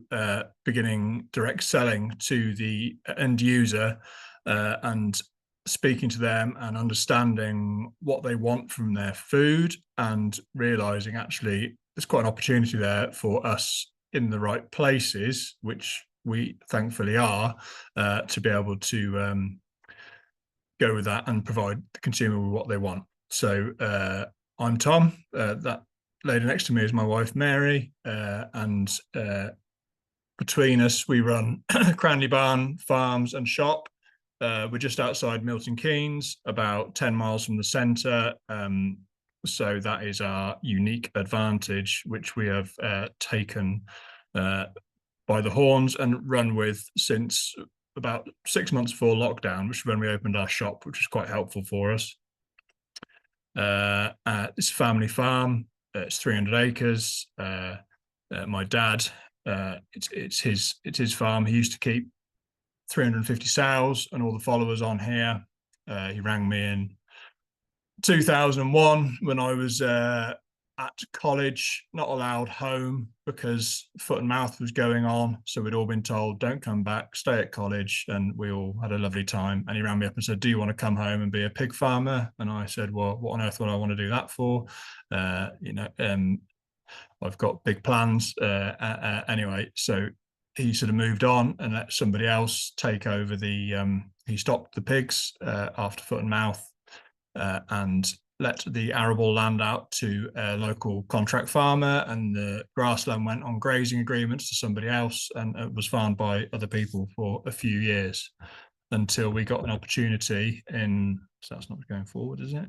beginning direct selling to the end user, and speaking to them and understanding what they want from their food, and realizing actually there's quite an opportunity there for us in the right places, which we thankfully are, to be able to go with that and provide the consumer with what they want. So I'm Tom. That lady next to me is my wife, Mary, and between us, we run Cranley Barn Farms and Shop. We're just outside Milton Keynes, about 10 miles from the centre. So that is our unique advantage, which we have taken by the horns and run with since about 6 months before lockdown, which is when we opened our shop, which was quite helpful for us. It's a family farm. It's 300 acres. My dad, it's his farm. He used to keep 350 sows and all the followers on here. He rang me in 2001 when I was at college, not allowed home because foot and mouth was going on. So we'd all been told, don't come back, stay at college. And we all had a lovely time. And he rang me up and said, do you want to come home and be a pig farmer? And I said, well, what on earth would I want to do that for? I've got big plans anyway. So he sort of moved on and let somebody else take over he stopped the pigs after foot and mouth. And let the arable land out to a local contract farmer, and the grassland went on grazing agreements to somebody else, and it was farmed by other people for a few years until we got an opportunity in, so that's not going forward, is it?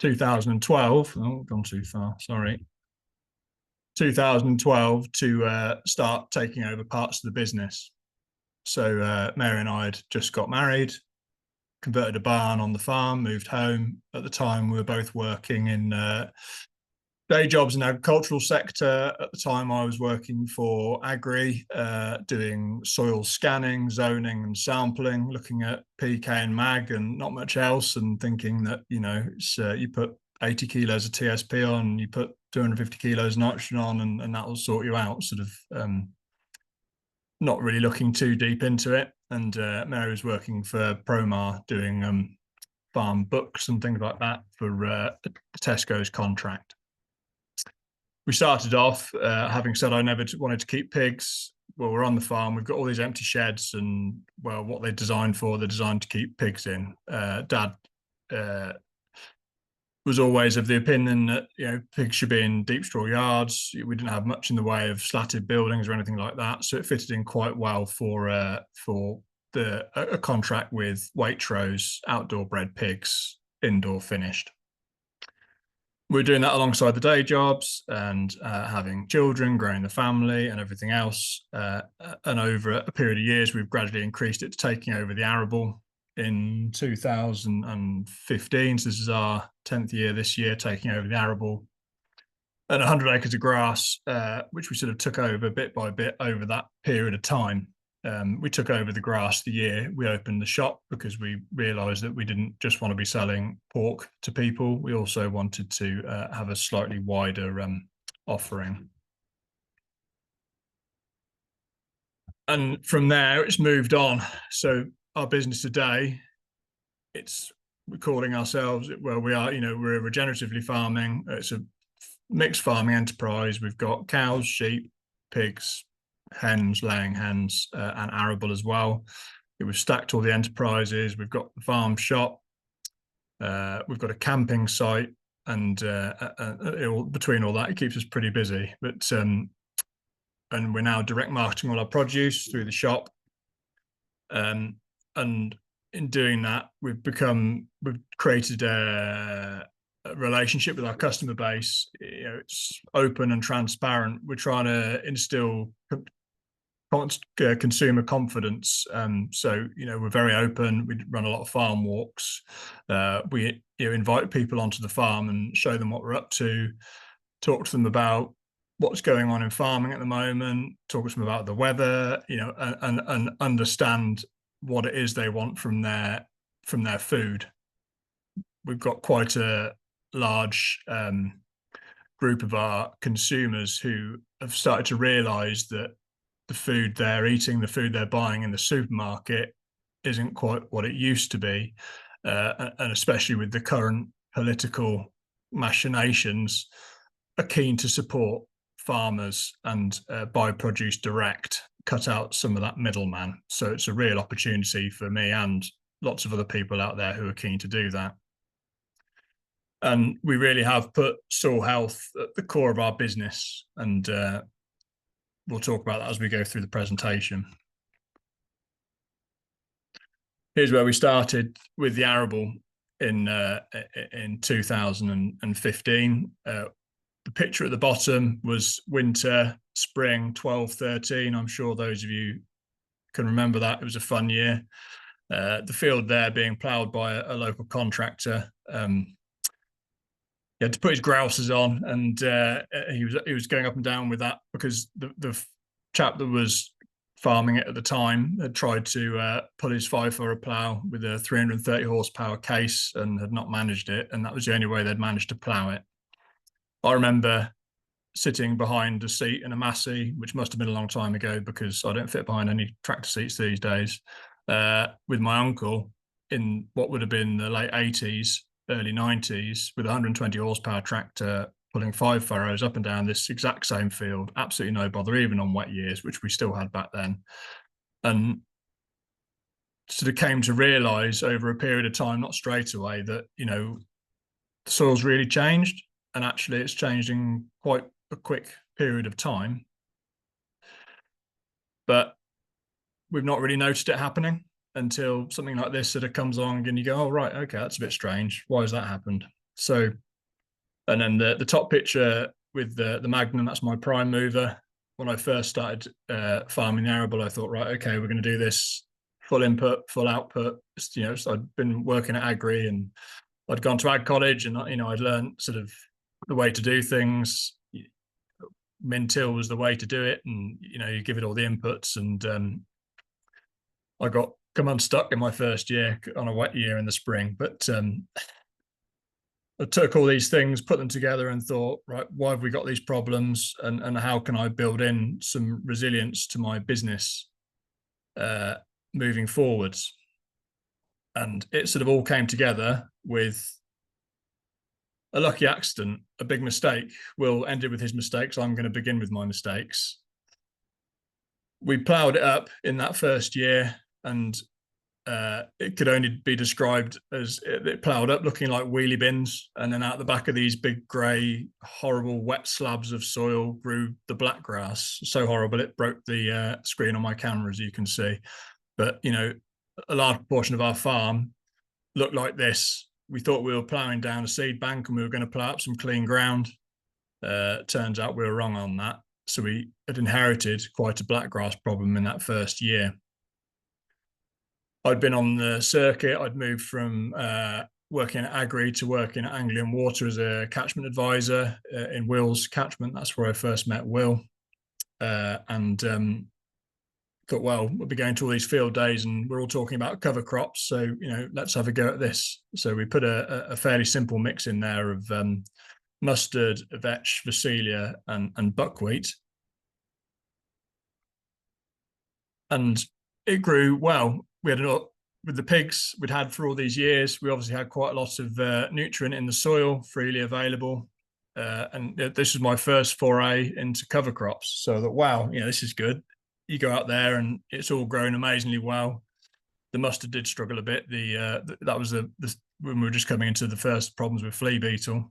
2012, oh, gone too far, sorry. 2012 to start taking over parts of the business. So Mary and I had just got married, converted a barn on the farm, moved home. At the time, we were both working in day jobs in the agricultural sector. At the time, I was working for Agri, doing soil scanning, zoning and sampling, looking at PK and MAG and not much else, and thinking that, you know, it's, you put 80 kilos of TSP on, you put 250 kilos of nitrogen on, and that will sort you out, sort of not really looking too deep into it. And Mary was working for Promar, doing farm books and things like that for the Tesco's contract. We started off, having said I never wanted to keep pigs. Well, we're on the farm, we've got all these empty sheds, and well, what they're designed for, they're designed to keep pigs in. Dad was always of the opinion that, you know, pigs should be in deep straw yards. We didn't have much in the way of slatted buildings or anything like that, so it fitted in quite well for a contract with Waitrose, outdoor bred pigs, indoor finished. We're doing that alongside the day jobs and having children, growing the family and everything else. And over a period of years, we've gradually increased it to taking over the arable. In 2015, so this is our 10th year this year, taking over the arable and 100 acres of grass, which we sort of took over bit by bit over that period of time. We took over the grass the year we opened the shop, because we realised that we didn't just want to be selling pork to people. We also wanted to have a slightly wider offering. And from there, it's moved on. So our business today, we're calling ourselves, well, we are, you know, we're regeneratively farming. It's a mixed farming enterprise. We've got cows, sheep, pigs, hens, laying hens, and arable as well. We've stacked all the enterprises. We've got the farm shop. We've got a camping site, and between all that, it keeps us pretty busy. But and we're now direct marketing all our produce through the shop. And in doing that, we've created a relationship with our customer base. You know, it's open and transparent. We're trying to instill consumer confidence. So, you know, we're very open. We run a lot of farm walks. We invite people onto the farm and show them what we're up to, talk to them about what's going on in farming at the moment, talk to them about the weather, you know, and understand what it is they want from their food. We've got quite a large group of our consumers who have started to realise that the food they're eating, the food they're buying in the supermarket, isn't quite what it used to be, and especially with the current political machinations, are keen to support farmers and buy produce direct, cut out some of that middleman. So it's a real opportunity for me and lots of other people out there who are keen to do that. And we really have put soil health at the core of our business, and we'll talk about that as we go through the presentation. Here's where we started with the arable in 2015. The picture at the bottom was winter, spring 12-13. I'm sure those of you can remember that. It was a fun year. The field there being ploughed by a local contractor. He had to put his grouses on, and he was going up and down with that because the chap that was farming it at the time had tried to pull his 5-furrow plough with a 330 horsepower case and had not managed it, and that was the only way they'd managed to plough it. I remember sitting behind a seat in a Massey, which must have been a long time ago because I don't fit behind any tractor seats these days, with my uncle in what would have been the late 80s, early 90s, with a 120 horsepower tractor pulling 5 furrows up and down this exact same field, absolutely no bother, even on wet years, which we still had back then. And sort of came to realise over a period of time, not straight away, that, you know, the soil's really changed, and actually it's changed in quite a quick period of time. But we've not really noticed it happening until something like this sort of comes along and you go, oh, right, okay, that's a bit strange. Why has that happened? So, and then the top picture with the Magnum, that's my prime mover. When I first started farming the arable, I thought, right, okay, we're going to do this full input, full output. You know, so I'd been working at Agri, and I'd gone to ag college, and, you know, I'd learned sort of the way to do things. Min-till was the way to do it, and, you know, you give it all the inputs. And I got come unstuck in my first year on a wet year in the spring, but I took all these things, put them together, and thought, right, why have we got these problems, and how can I build in some resilience to my business moving forwards? And it sort of all came together with a lucky accident, a big mistake. Will ended with his mistakes. I'm going to begin with my mistakes. We ploughed it up in that first year, and it could only be described as it ploughed up looking like wheelie bins, and then out the back of these big grey, horrible wet slabs of soil grew the black grass. So horrible it broke the screen on my camera, as you can see. But, you know, a large portion of our farm looked like this. We thought we were ploughing down a seed bank and we were going to plough up some clean ground. Turns out we were wrong on that. So we had inherited quite a blackgrass problem in that first year. I'd been on the circuit. I'd moved from working at Agri to working at Anglian Water as a catchment advisor in Will's catchment. That's where I first met Will. And thought, well, we'll be going to all these field days and we're all talking about cover crops. So, you know, let's have a go at this. So we put a fairly simple mix in there of mustard, vetch, Phacelia, and buckwheat. And it grew well. We had with the pigs we'd had for all these years, we obviously had quite a lot of nutrient in the soil freely available. And this was my first foray into cover crops. So I thought, wow, you know, this is good. You go out there and it's all grown amazingly well. The mustard did struggle a bit. That was when we were just coming into the first problems with flea beetle.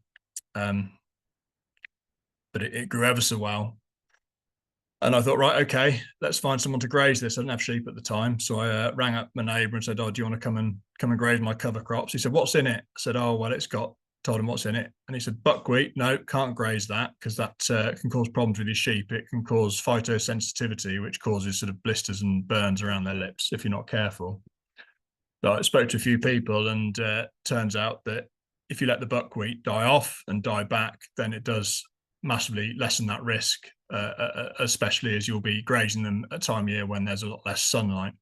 But it grew ever so well. And I thought, right, okay, let's find someone to graze this. I didn't have sheep at the time. So I rang up my neighbour and said, oh, do you want to come and graze my cover crops? He said, what's in it? I said, oh, well, told him what's in it. And he said, buckwheat, no, can't graze that because that can cause problems with your sheep. It can cause phytosensitivity, which causes sort of blisters and burns around their lips if you're not careful. So I spoke to a few people, and turns out that if you let the buckwheat die off and die back, then it does massively lessen that risk, especially as you'll be grazing them at a time of year when there's a lot less sunlight.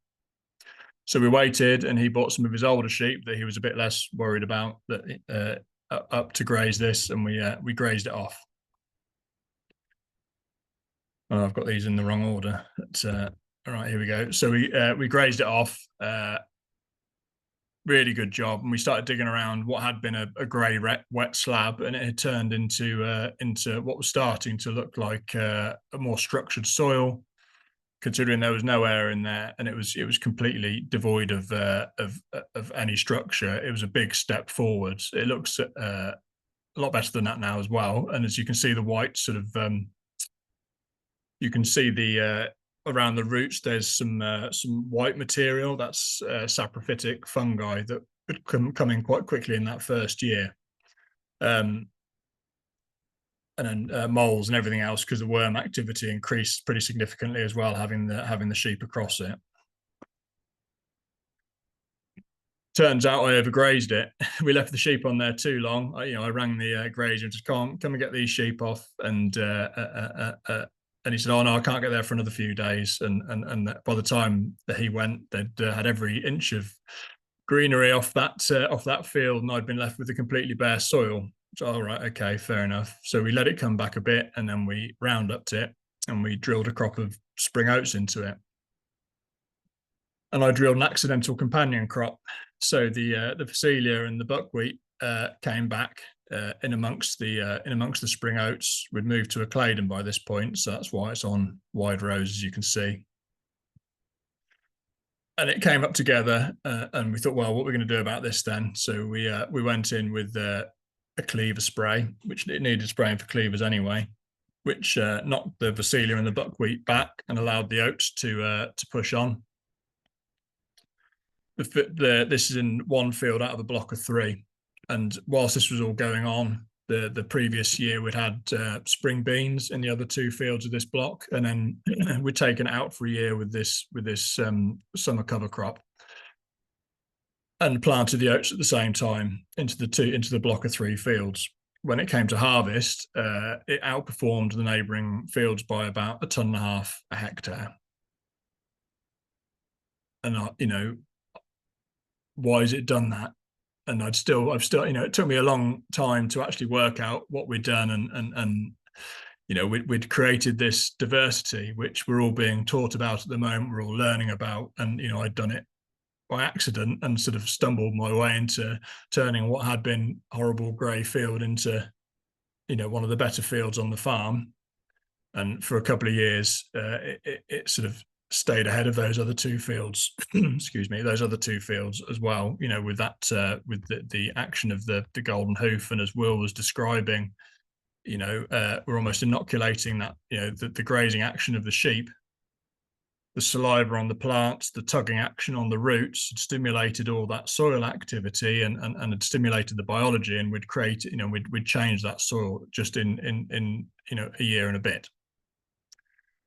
So we waited, and he bought some of his older sheep that he was a bit less worried about that up to graze this, and we grazed it off. Oh, I've got these in the wrong order. All right, here we go. So we grazed it off. Really good job. And we started digging around what had been a grey wet slab, and it had turned into what was starting to look like a more structured soil, considering there was no air in there, and it was completely devoid of any structure. It was a big step forwards. It looks a lot better than that now as well. And as you can see, the white sort of you can see the around the roots, there's some white material. That's saprophytic fungi that could come in quite quickly in that first year. And then moles and everything else, because the worm activity increased pretty significantly as well, having the sheep across it. Turns out I overgrazed it. We left the sheep on there too long. I rang the grazier and just, come and get these sheep off. And he said, oh no, I can't get there for another few days. And by the time that he went, they'd had every inch of greenery off that field, and I'd been left with a completely bare soil. So, all right, okay, fair enough. So we let it come back a bit, and then we round-upped it, and we drilled a crop of spring oats into it. And I drilled an accidental companion crop. So the Phacelia and the buckwheat came back in amongst the spring oats. We'd moved to a claydon by this point, so that's why it's on wide rows, as you can see. and it came up together, and we thought, well, what are we going to do about this then? So we went in with a cleaver spray, which it needed spraying for cleavers anyway, which knocked the Vaccinia and the buckwheat back and allowed the oats to push on. This is in one field out of a block of 3, and whilst this was all going on, the previous year we'd had spring beans in the other 2 fields of this block, and then we'd taken it out for a year with this summer cover crop, and planted the oats at the same time into the block of 3 fields. When it came to harvest, it outperformed the neighbouring fields by about 1.5 tons a hectare. And why has it done that? And I've still, it took me a long time to actually work out what we'd done, and we'd created this diversity, which we're all being taught about at the moment. We're all learning about, and I'd done it by accident and sort of stumbled my way into turning what had been horrible grey field into, one of the better fields on the farm. And for a couple of years, it sort of stayed ahead of those other 2 fields. Excuse me, those other 2 fields as well. With that, with the action of the golden hoof, and as Will was describing, we're almost inoculating that, the grazing action of the sheep. The saliva on the plants, the tugging action on the roots had stimulated all that soil activity and had stimulated the biology, and we'd create, we'd change that soil just in a year and a bit.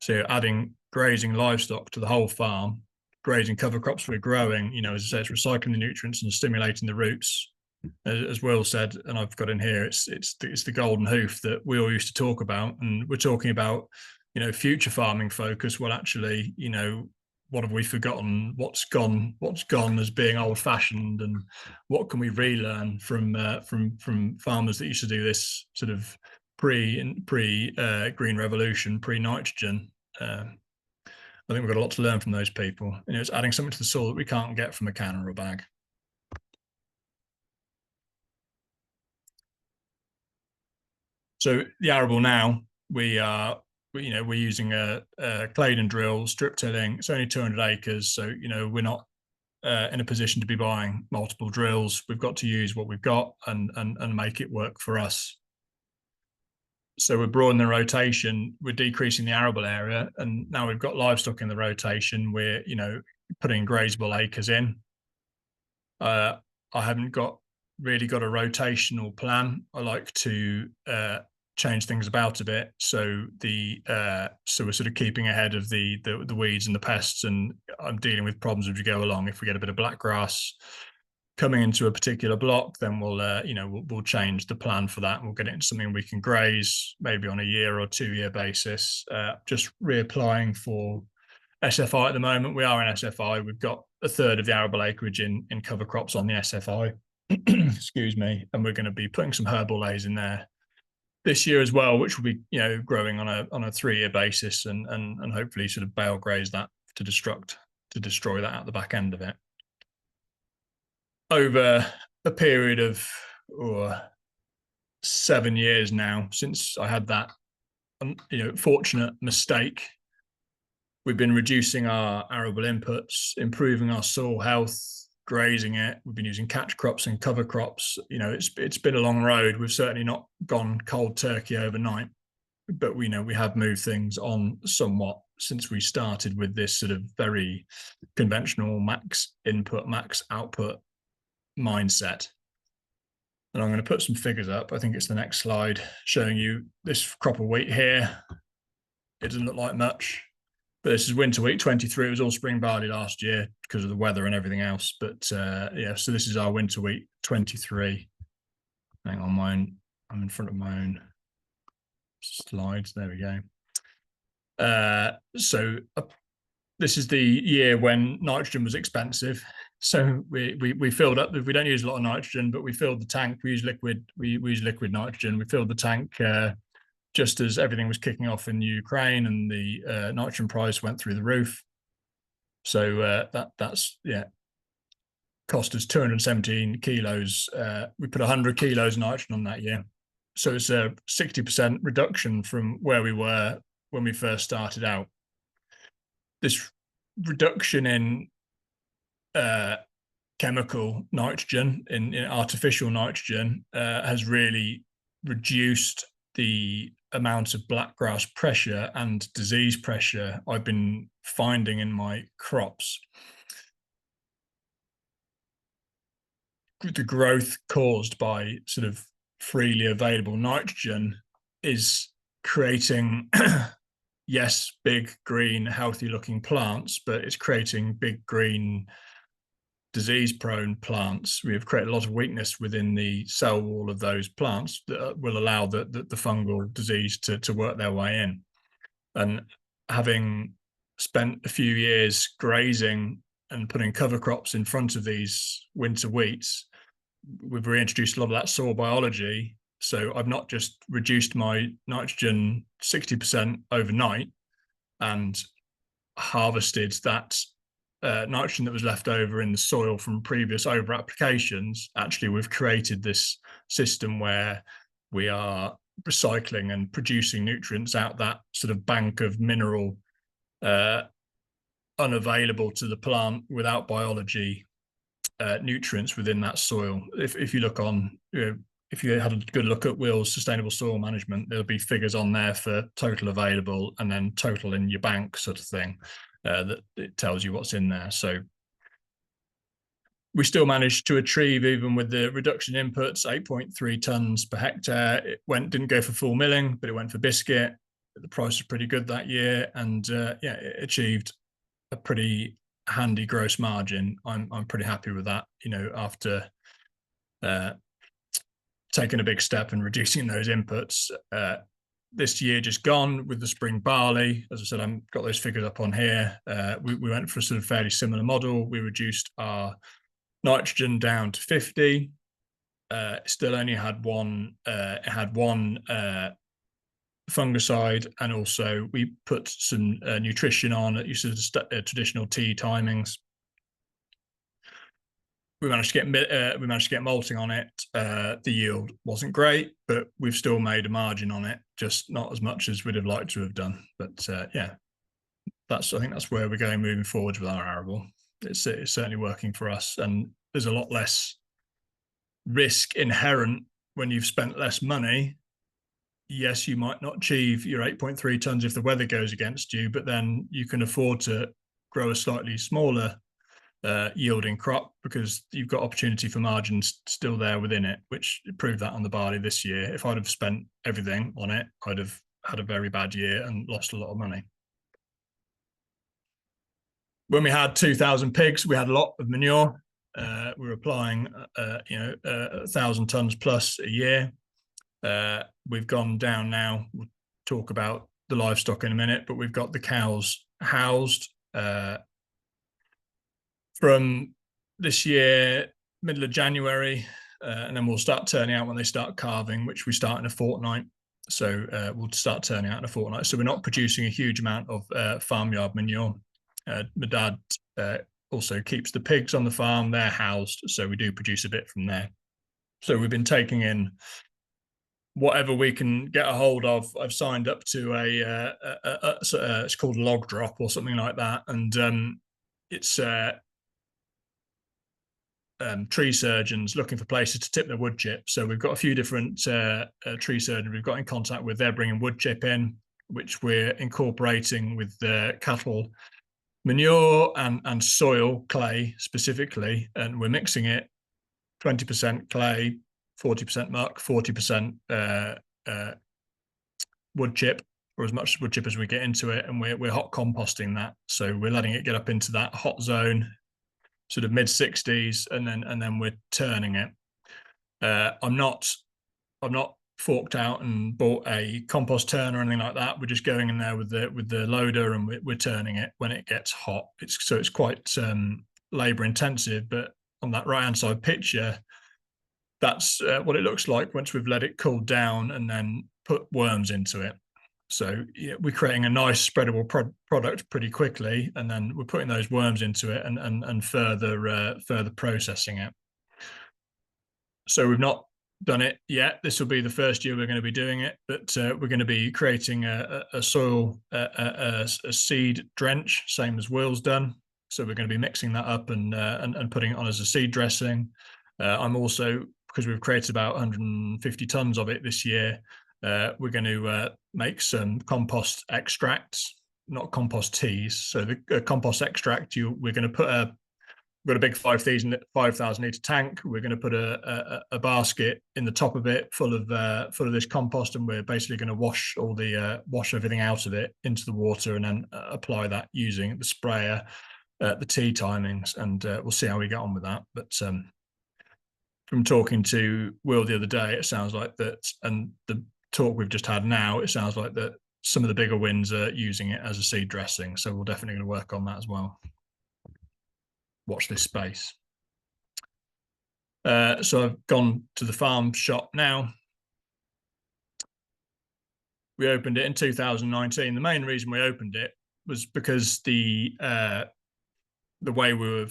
So adding grazing livestock to the whole farm, grazing cover crops we're growing, as I say, it's recycling the nutrients and stimulating the roots. As Will said, and I've got in here, it's the golden hoof that we all used to talk about, and we're talking about future farming focus. Well, actually, what have we forgotten? What's gone as being old fashioned, and what can we relearn from farmers that used to do this sort of pre green revolution, pre nitrogen? I think we've got a lot to learn from those people. It's adding something to the soil that we can't get from a can or a bag. So the arable now, we're using a Claydon drill, strip tilling. It's only 200 acres, so we're not in a position to be buying multiple drills. We've got to use what we've got and make it work for us. So we're broadening the rotation, we're decreasing the arable area, and now we've got livestock in the rotation. We're putting grazable acres in. I haven't really got a rotational plan. I like to change things about a bit, so so we're sort of keeping ahead of the weeds and the pests, and I'm dealing with problems as we go along. If we get a bit of black grass coming into a particular block, then we'll change the plan for that. We'll get it into something we can graze maybe on a year or 2 year basis. Just reapplying for SFI at the moment. We are in SFI. We've got 1/3 of the arable acreage in cover crops on the SFI. Excuse me, and we're going to be putting some herbal lays in there this year as well, which will be growing on a 3 year basis, and hopefully sort of bale graze that to destroy that at the back end of it. Over a period of 7 years now, since I had that fortunate mistake, we've been reducing our arable inputs, improving our soil health, grazing it. We've been using catch crops and cover crops. It's been a long road. We've certainly not gone cold turkey overnight, but we have moved things on somewhat since we started with this sort of very conventional max input, max output mindset. And I'm going to put some figures up. I think it's the next slide, showing you this crop of wheat here. It doesn't look like much, but this is winter wheat 23. It was all spring barley last year because of the weather and everything else. But yeah, so this is our winter wheat 23. Hang on, I'm in front of my own slides. There we go. So this is the year when nitrogen was expensive. So we filled up. We don't use a lot of nitrogen, but we filled the tank. We use liquid nitrogen. We filled the tank just as everything was kicking off in Ukraine, and the nitrogen price went through the roof. So that's cost us 217 kilos. We put 100 kilos of nitrogen on that year. So it's a 60% reduction from where we were when we first started out. This reduction in chemical nitrogen in artificial nitrogen has really reduced the amount of blackgrass pressure and disease pressure I've been finding in my crops. The growth caused by sort of freely available nitrogen is creating yes, big green healthy looking plants, but it's creating big green disease prone plants. We have created a lot of weakness within the cell wall of those plants that will allow the fungal disease to work their way in. And having spent a few years grazing and putting cover crops in front of these winter wheats, we've reintroduced a lot of that soil biology. So I've not just reduced my nitrogen 60% overnight and harvested that nitrogen that was left over in the soil from previous over applications. Actually, we've created this system where we are recycling and producing nutrients out that sort of bank of mineral unavailable to the plant without biology nutrients within that soil. If you look on, if you had a good look at Will's sustainable soil management, there'll be figures on there for total available and then total in your bank sort of thing. That it tells you what's in there. So we still managed to achieve, even with the reduction in inputs, 8.3 tons per hectare. It didn't go for full milling, but it went for biscuit. The price was pretty good that year, and yeah, it achieved a pretty handy gross margin. I'm pretty happy with that. You know, after taking a big step and reducing those inputs. This year just gone with the spring barley, as I said, I've got those figures up on here. We went for a sort of fairly similar model. We reduced our nitrogen down to 50. Still only had one. It had one fungicide, and also we put some nutrition on at use of traditional tea timings. We managed to get malting on it. The yield wasn't great, but we've still made a margin on it, just not as much as we'd have liked to have done. But yeah, I think that's where we're going moving forward with our arable. It's certainly working for us, and there's a lot less risk inherent when you've spent less money. Yes, you might not achieve your 8.3 tons if the weather goes against you, but then you can afford to grow a slightly smaller yielding crop because you've got opportunity for margins still there within it, which proved that on the barley this year. If I'd have spent everything on it, I'd have had a very bad year and lost a lot of money. When we had 2,000 pigs, we had a lot of manure. We were applying, 1,000 tons plus a year. We've gone down now. We'll talk about the livestock in a minute, but we've got the cows housed. From this year, middle of January, and then we'll start turning out when they start calving, which we start in a fortnight. So we'll start turning out in a fortnight. So we're not producing a huge amount of farmyard manure. My dad also keeps the pigs on the farm. They're housed, so we do produce a bit from there. So we've been taking in whatever we can get a hold of. I've signed up to it's called log drop or something like that, and it's tree surgeons looking for places to tip their wood chip. So we've got a few different tree surgeons we've got in contact with. They're bringing wood chip in, which we're incorporating with the cattle manure and soil clay specifically, and we're mixing it 20% clay, 40% muck, 40% wood chip, or as much wood chip as we get into it, and we're hot composting that. So we're letting it get up into that hot zone, sort of mid 60s, and then we're turning it. I'm not forked out and bought a compost turner or anything like that. We're just going in there with the loader, and we're turning it when it gets hot. It's quite labor intensive, but on that right hand side picture, that's what it looks like once we've let it cool down and then put worms into it. So yeah, we're creating a nice spreadable product pretty quickly, and then we're putting those worms into it and further processing it. So we've not done it yet. This will be the first year we're going to be doing it, but we're going to be creating a soil a seed drench, same as Will's done. So we're going to be mixing that up and putting it on as a seed dressing. I'm also, because we've created about 150 tons of it this year, we're going to make some compost extracts, not compost teas. So the compost extract, we're going to put we've got a big 5,000 litre tank. We're going to put a basket in the top of it full of this compost, and we're basically going to wash everything out of it into the water, and then apply that using the sprayer at the tea timings, and we'll see how we get on with that. But from talking to Will the other day, it sounds like that, and the talk we've just had now, it sounds like that some of the bigger wins are using it as a seed dressing. So we're definitely going to work on that as well. Watch this space. So I've gone to the farm shop now. We opened it in 2019. The main reason we opened it was because the way we were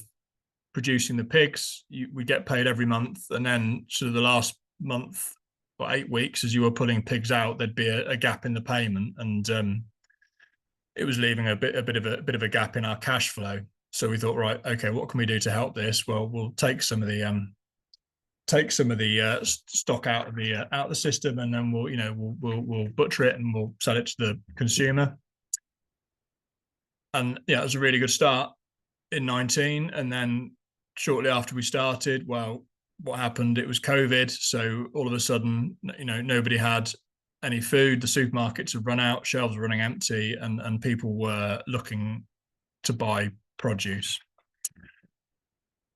producing the pigs, we get paid every month, and then sort of the last month or 8 weeks, as you were pulling pigs out, there'd be a gap in the payment, and it was leaving a bit of a gap in our cash flow. So we thought, right, okay, what can we do to help this? Well, we'll take some of the stock out of the system, and then we'll butcher it and we'll sell it to the consumer. And yeah, it was a really good start in 19. And then shortly after we started, well, what happened? It was COVID. So all of a sudden, nobody had any food. The supermarkets had run out, shelves were running empty, and people were looking to buy produce.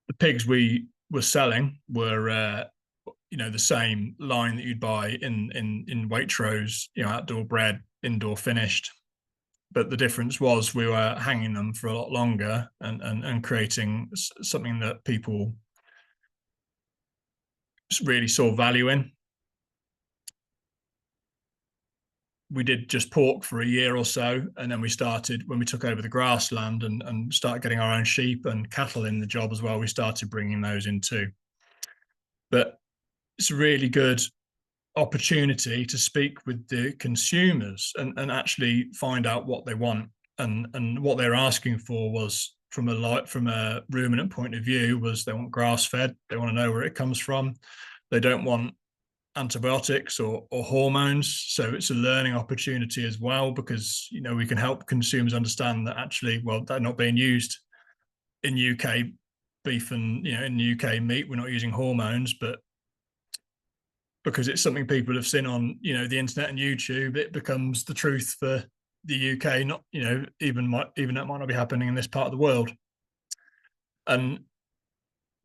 The pigs we were selling were the same line that you'd buy in Waitrose, outdoor bred, indoor finished, but the difference was we were hanging them for a lot longer and creating something that people really saw value in. We did just pork for a year or so, and then we started, when we took over the grassland and started getting our own sheep and cattle in the job as well, we started bringing those in too. But it's a really good opportunity to speak with the consumers and actually find out what they want, and what they're asking for was, from a ruminant point of view, was they want grass fed, they want to know where it comes from, they don't want antibiotics or hormones. So it's a learning opportunity as well, because we can help consumers understand that actually, well, they're not being used in UK beef, and in UK meat, we're not using hormones, but because it's something people have seen on the internet and YouTube, it becomes the truth for the UK. Not even that might not be happening in this part of the world. And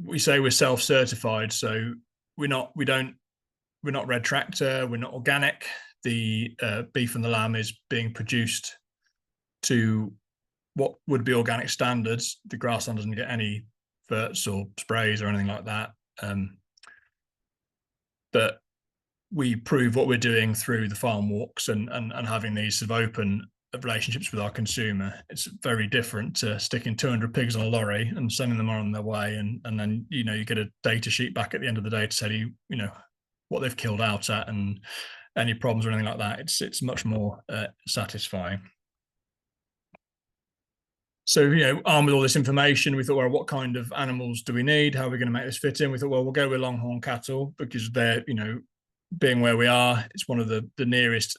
we say we're self-certified, so we're not red tractor, we're not organic. The beef and the lamb is being produced to what would be organic standards. The grassland doesn't get any ferts or sprays or anything like that. But we prove what we're doing through the farm walks and having these sort of open relationships with our consumer. It's very different to sticking 200 pigs on a lorry and sending them on their way, and then you get a data sheet back at the end of the day to say what they've killed out at and any problems or anything like that. It's much more satisfying. So, armed with all this information, we thought, well, what kind of animals do we need? How are we going to make this fit in? We thought, well, we'll go with longhorn cattle, because they're, being where we are, it's one of the nearest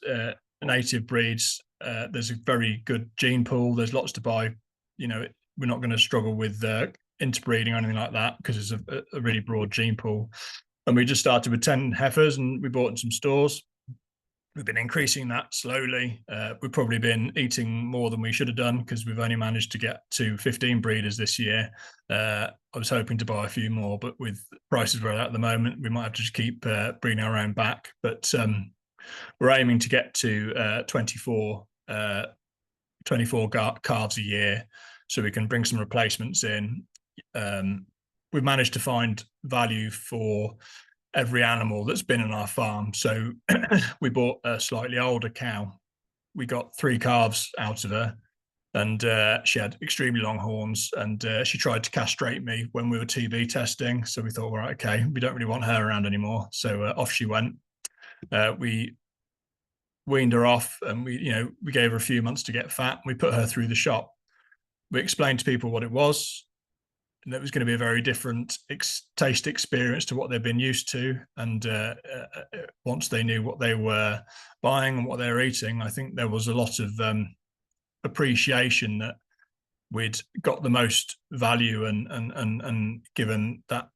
native breeds. There's a very good gene pool. There's lots to buy. We're not going to struggle with interbreeding or anything like that, because it's a really broad gene pool. And we just started with 10 heifers, and we bought in some stores. We've been increasing that slowly. We've probably been eating more than we should have done, because we've only managed to get to 15 breeders this year. I was hoping to buy a few more, but with prices where they're at the moment, we might have to just keep breeding our own back. But we're aiming to get to 24 calves a year, so we can bring some replacements in. We've managed to find value for every animal that's been in our farm. So we bought a slightly older cow. We got 3 calves out of her, and she had extremely long horns, and she tried to castrate me when we were TB testing. So we thought, well, okay, we don't really want her around anymore. So off she went. We weaned her off, and we gave her a few months to get fat. We put her through the shop. We explained to people what it was, and it was going to be a very different taste experience to what they've been used to. And once they knew what they were buying and what they were eating, I think there was a lot of appreciation that we'd got the most value and given that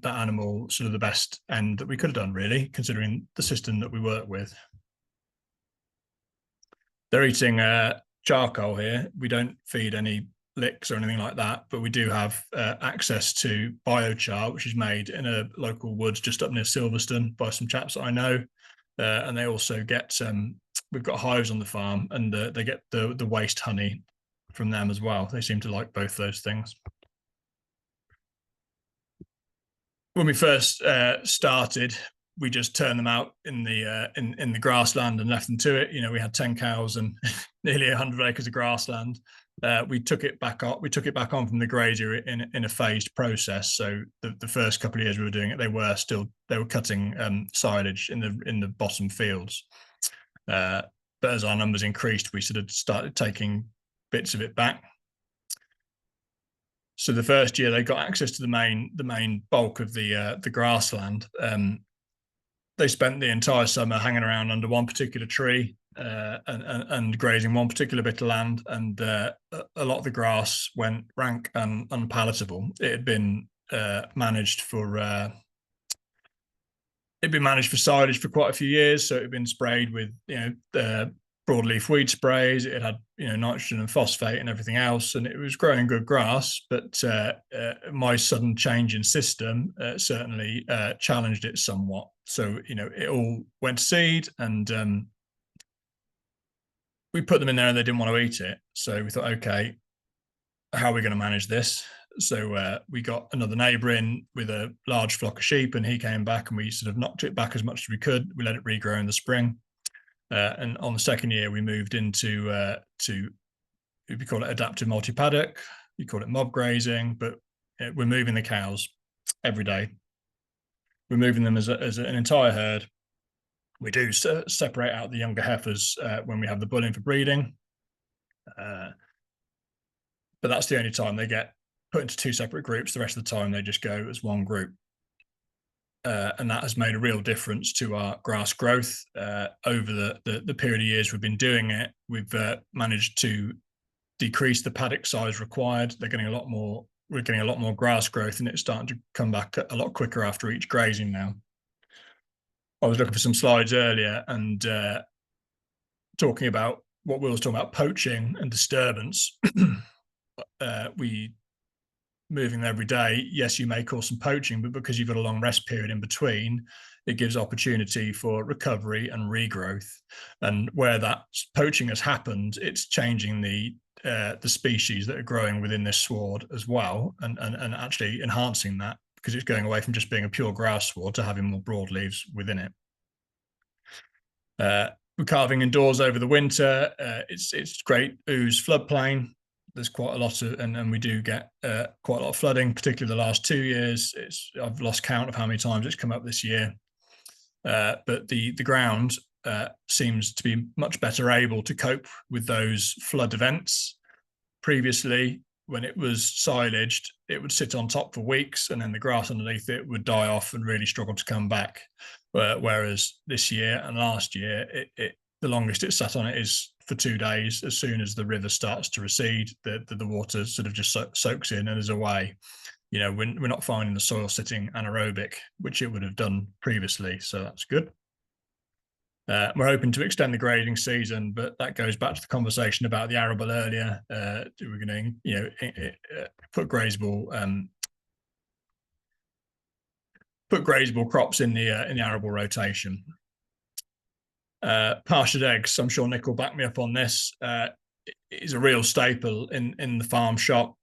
animal sort of the best end that we could have done, really, considering the system that we work with. They're eating charcoal here. We don't feed any licks or anything like that, but we do have access to biochar, which is made in a local woods just up near Silverstone by some chaps that I know. And they also get we've got hives on the farm, and they get the waste honey from them as well. They seem to like both those things. When we first started, we just turned them out in the grassland and left them to it. We had 10 cows and nearly 100 acres of grassland. We took it back on. We took it back on from the grazier in a phased process. So the first couple of years we were doing it, they were cutting silage in the bottom fields. But as our numbers increased, we sort of started taking bits of it back. So the first year they got access to the main bulk of the grassland. They spent the entire summer hanging around under one particular tree and grazing one particular bit of land, and a lot of the grass went rank and unpalatable. It had been managed for silage for quite a few years, so it had been sprayed with broadleaf weed sprays. It had nitrogen and phosphate and everything else, and it was growing good grass. But my sudden change in system certainly challenged it somewhat. So it all went to seed, and we put them in there, and they didn't want to eat it. So we thought, okay, how are we going to manage this? So we got another neighbour in with a large flock of sheep, and he came back, and we sort of knocked it back as much as we could. We let it regrow in the spring. And on the second year, we moved into we call it adaptive multi-paddock. You call it mob grazing, but we're moving the cows every day. We're moving them as an entire herd. We do separate out the younger heifers when we have the bull in for breeding, but that's the only time they get put into two separate groups. The rest of the time, they just go as one group. And that has made a real difference to our grass growth over the period of years we've been doing it. We've managed to decrease the paddock size required. We're getting a lot more grass growth, and it's starting to come back a lot quicker after each grazing now. I was looking for some slides earlier and talking about what Will was talking about, poaching and disturbance. We moving them every day, yes, you may cause some poaching, but because you've got a long rest period in between, it gives opportunity for recovery and regrowth. And where that poaching has happened, it's changing the species that are growing within this sward as well, and actually enhancing that, because it's going away from just being a pure grass sward to having more broadleaves within it. We're carving indoors over the winter. It's great ooze floodplain. There's quite a lot of, and we do get quite a lot of flooding, particularly the last 2 years. I've lost count of how many times it's come up this year. But the ground seems to be much better able to cope with those flood events. Previously, when it was silaged, it would sit on top for weeks, and then the grass underneath it would die off and really struggle to come back. Whereas this year and last year, the longest it sat on it is for 2 days. As soon as the river starts to recede, the water sort of just soaks in and is away. We're not finding the soil sitting anaerobic, which it would have done previously, so that's good. We're hoping to extend the grading season, but that goes back to the conversation about the arable earlier. We're going to put grazeable crops in the arable rotation. Pastured eggs, I'm sure Nic will back me up on this, is a real staple in the farm shop.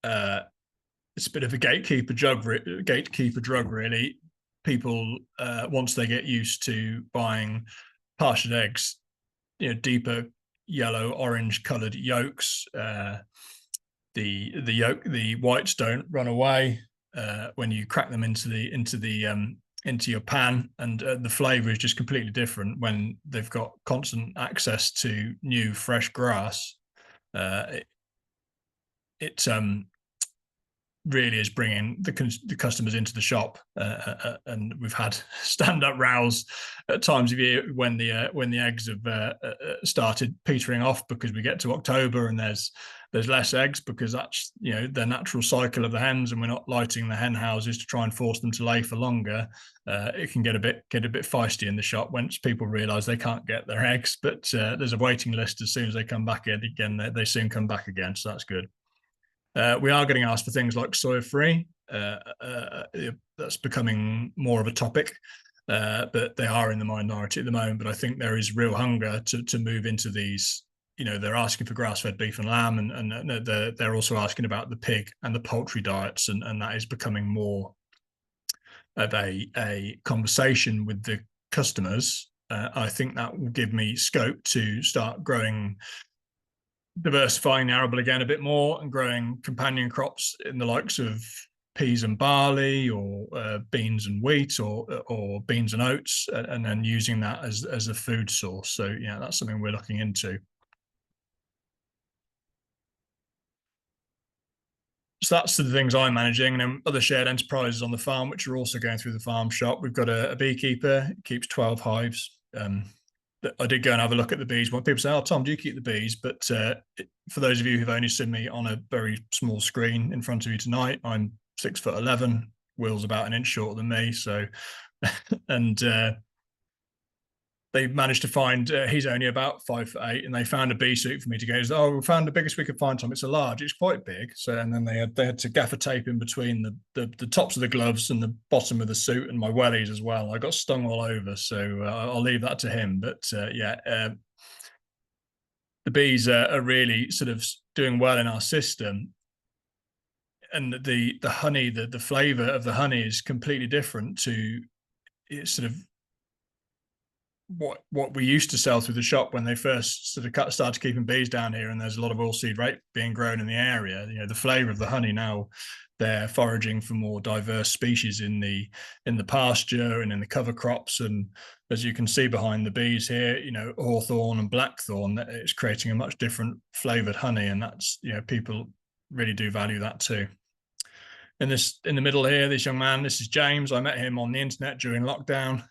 It's a bit of a gatekeeper drug, really. People, once they get used to buying pastured eggs, deeper yellow, orange coloured yolks, the whites don't run away when you crack them into your pan, and the flavour is just completely different when they've got constant access to new fresh grass. it really is bringing the customers into the shop, and we've had stand-up rows at times of year when the eggs have started petering off, because we get to October and there's less eggs, because that's the natural cycle of the hens, and we're not lighting the hen houses to try and force them to lay for longer. It can get a bit feisty in the shop once people realise they can't get their eggs, but there's a waiting list. As soon as they come back in again, they soon come back again, so that's good. We are getting asked for things like soya-free. That's becoming more of a topic, but they are in the minority at the moment. But I think there is real hunger to move into these. They're asking for grass-fed beef and lamb, and they're also asking about the pig and the poultry diets, and that is becoming more of a conversation with the customers. I think that will give me scope to start diversifying the arable again a bit more, and growing companion crops in the likes of peas and barley, or beans and wheat, or beans and oats, and then using that as a food source. So yeah, that's something we're looking into. So that's the things I'm managing, and then other shared enterprises on the farm, which are also going through the farm shop. We've got a beekeeper, keeps 12 hives. I did go and have a look at the bees. When people say, "Oh, Tom, do you keep the bees?" But for those of you who've only seen me on a very small screen in front of you tonight, I'm 6'11". Will's about an inch shorter than me. So, and they managed to find, he's only about 5'8", and they found a bee suit for me to go. "Oh, we found the biggest we could find, Tom. It's a large. It's quite big." So, and then they had to gaffer tape in between the tops of the gloves and the bottom of the suit, and my wellies as well. I got stung all over, so I'll leave that to him. But the bees are really sort of doing well in our system, and the honey, the flavour of the honey is completely different to sort of what we used to sell through the shop when they first sort of started keeping bees down here, and there's a lot of oilseed rape being grown in the area. The flavour of the honey now, they're foraging for more diverse species in the pasture and in the cover crops, and as you can see behind the bees here, hawthorn and blackthorn, it's creating a much different flavoured honey, and that's people really do value that too. In the middle here, this young man, this is James. I met him on the internet during lockdown.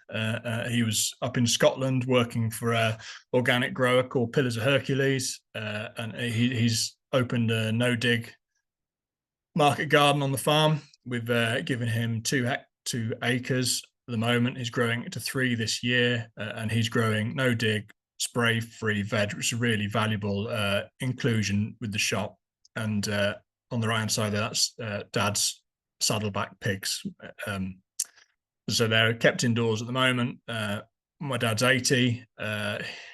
He was up in Scotland working for an organic grower called Pillars of Hercules, and he's opened a no-dig market garden on the farm. We've given him 2 acres at the moment. He's growing it to 3 this year, and he's growing no-dig, spray-free veg, which is a really valuable inclusion with the shop. And on the right-hand side there, that's Dad's saddleback pigs. So they're kept indoors at the moment. My dad's 80.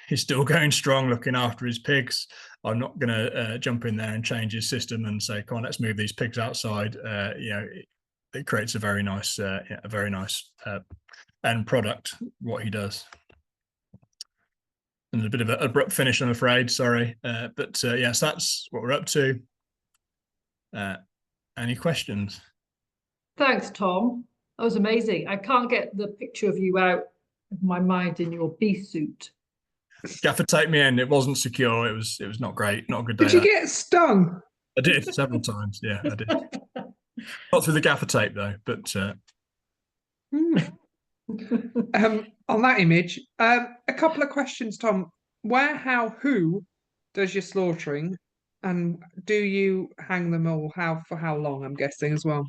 He's still going strong, looking after his pigs. I'm not going to jump in there and change his system and say, "Come on, let's move these pigs outside." It creates a very nice end product, what he does. And a bit of an abrupt finish, I'm afraid. Sorry, but yes, that's what we're up to. Any questions? Thanks, Tom. That was amazing. I can't get the picture of you out of my mind in your bee suit. Gaffer taped me in. It wasn't secure. It was not great. Not a good day. Did you get stung? I did several times. Yeah, I did. Not through the gaffer tape though, but on that image, a couple of questions, Tom. Where, how, who does your slaughtering, and do you hang them all? For how long? I'm guessing as well.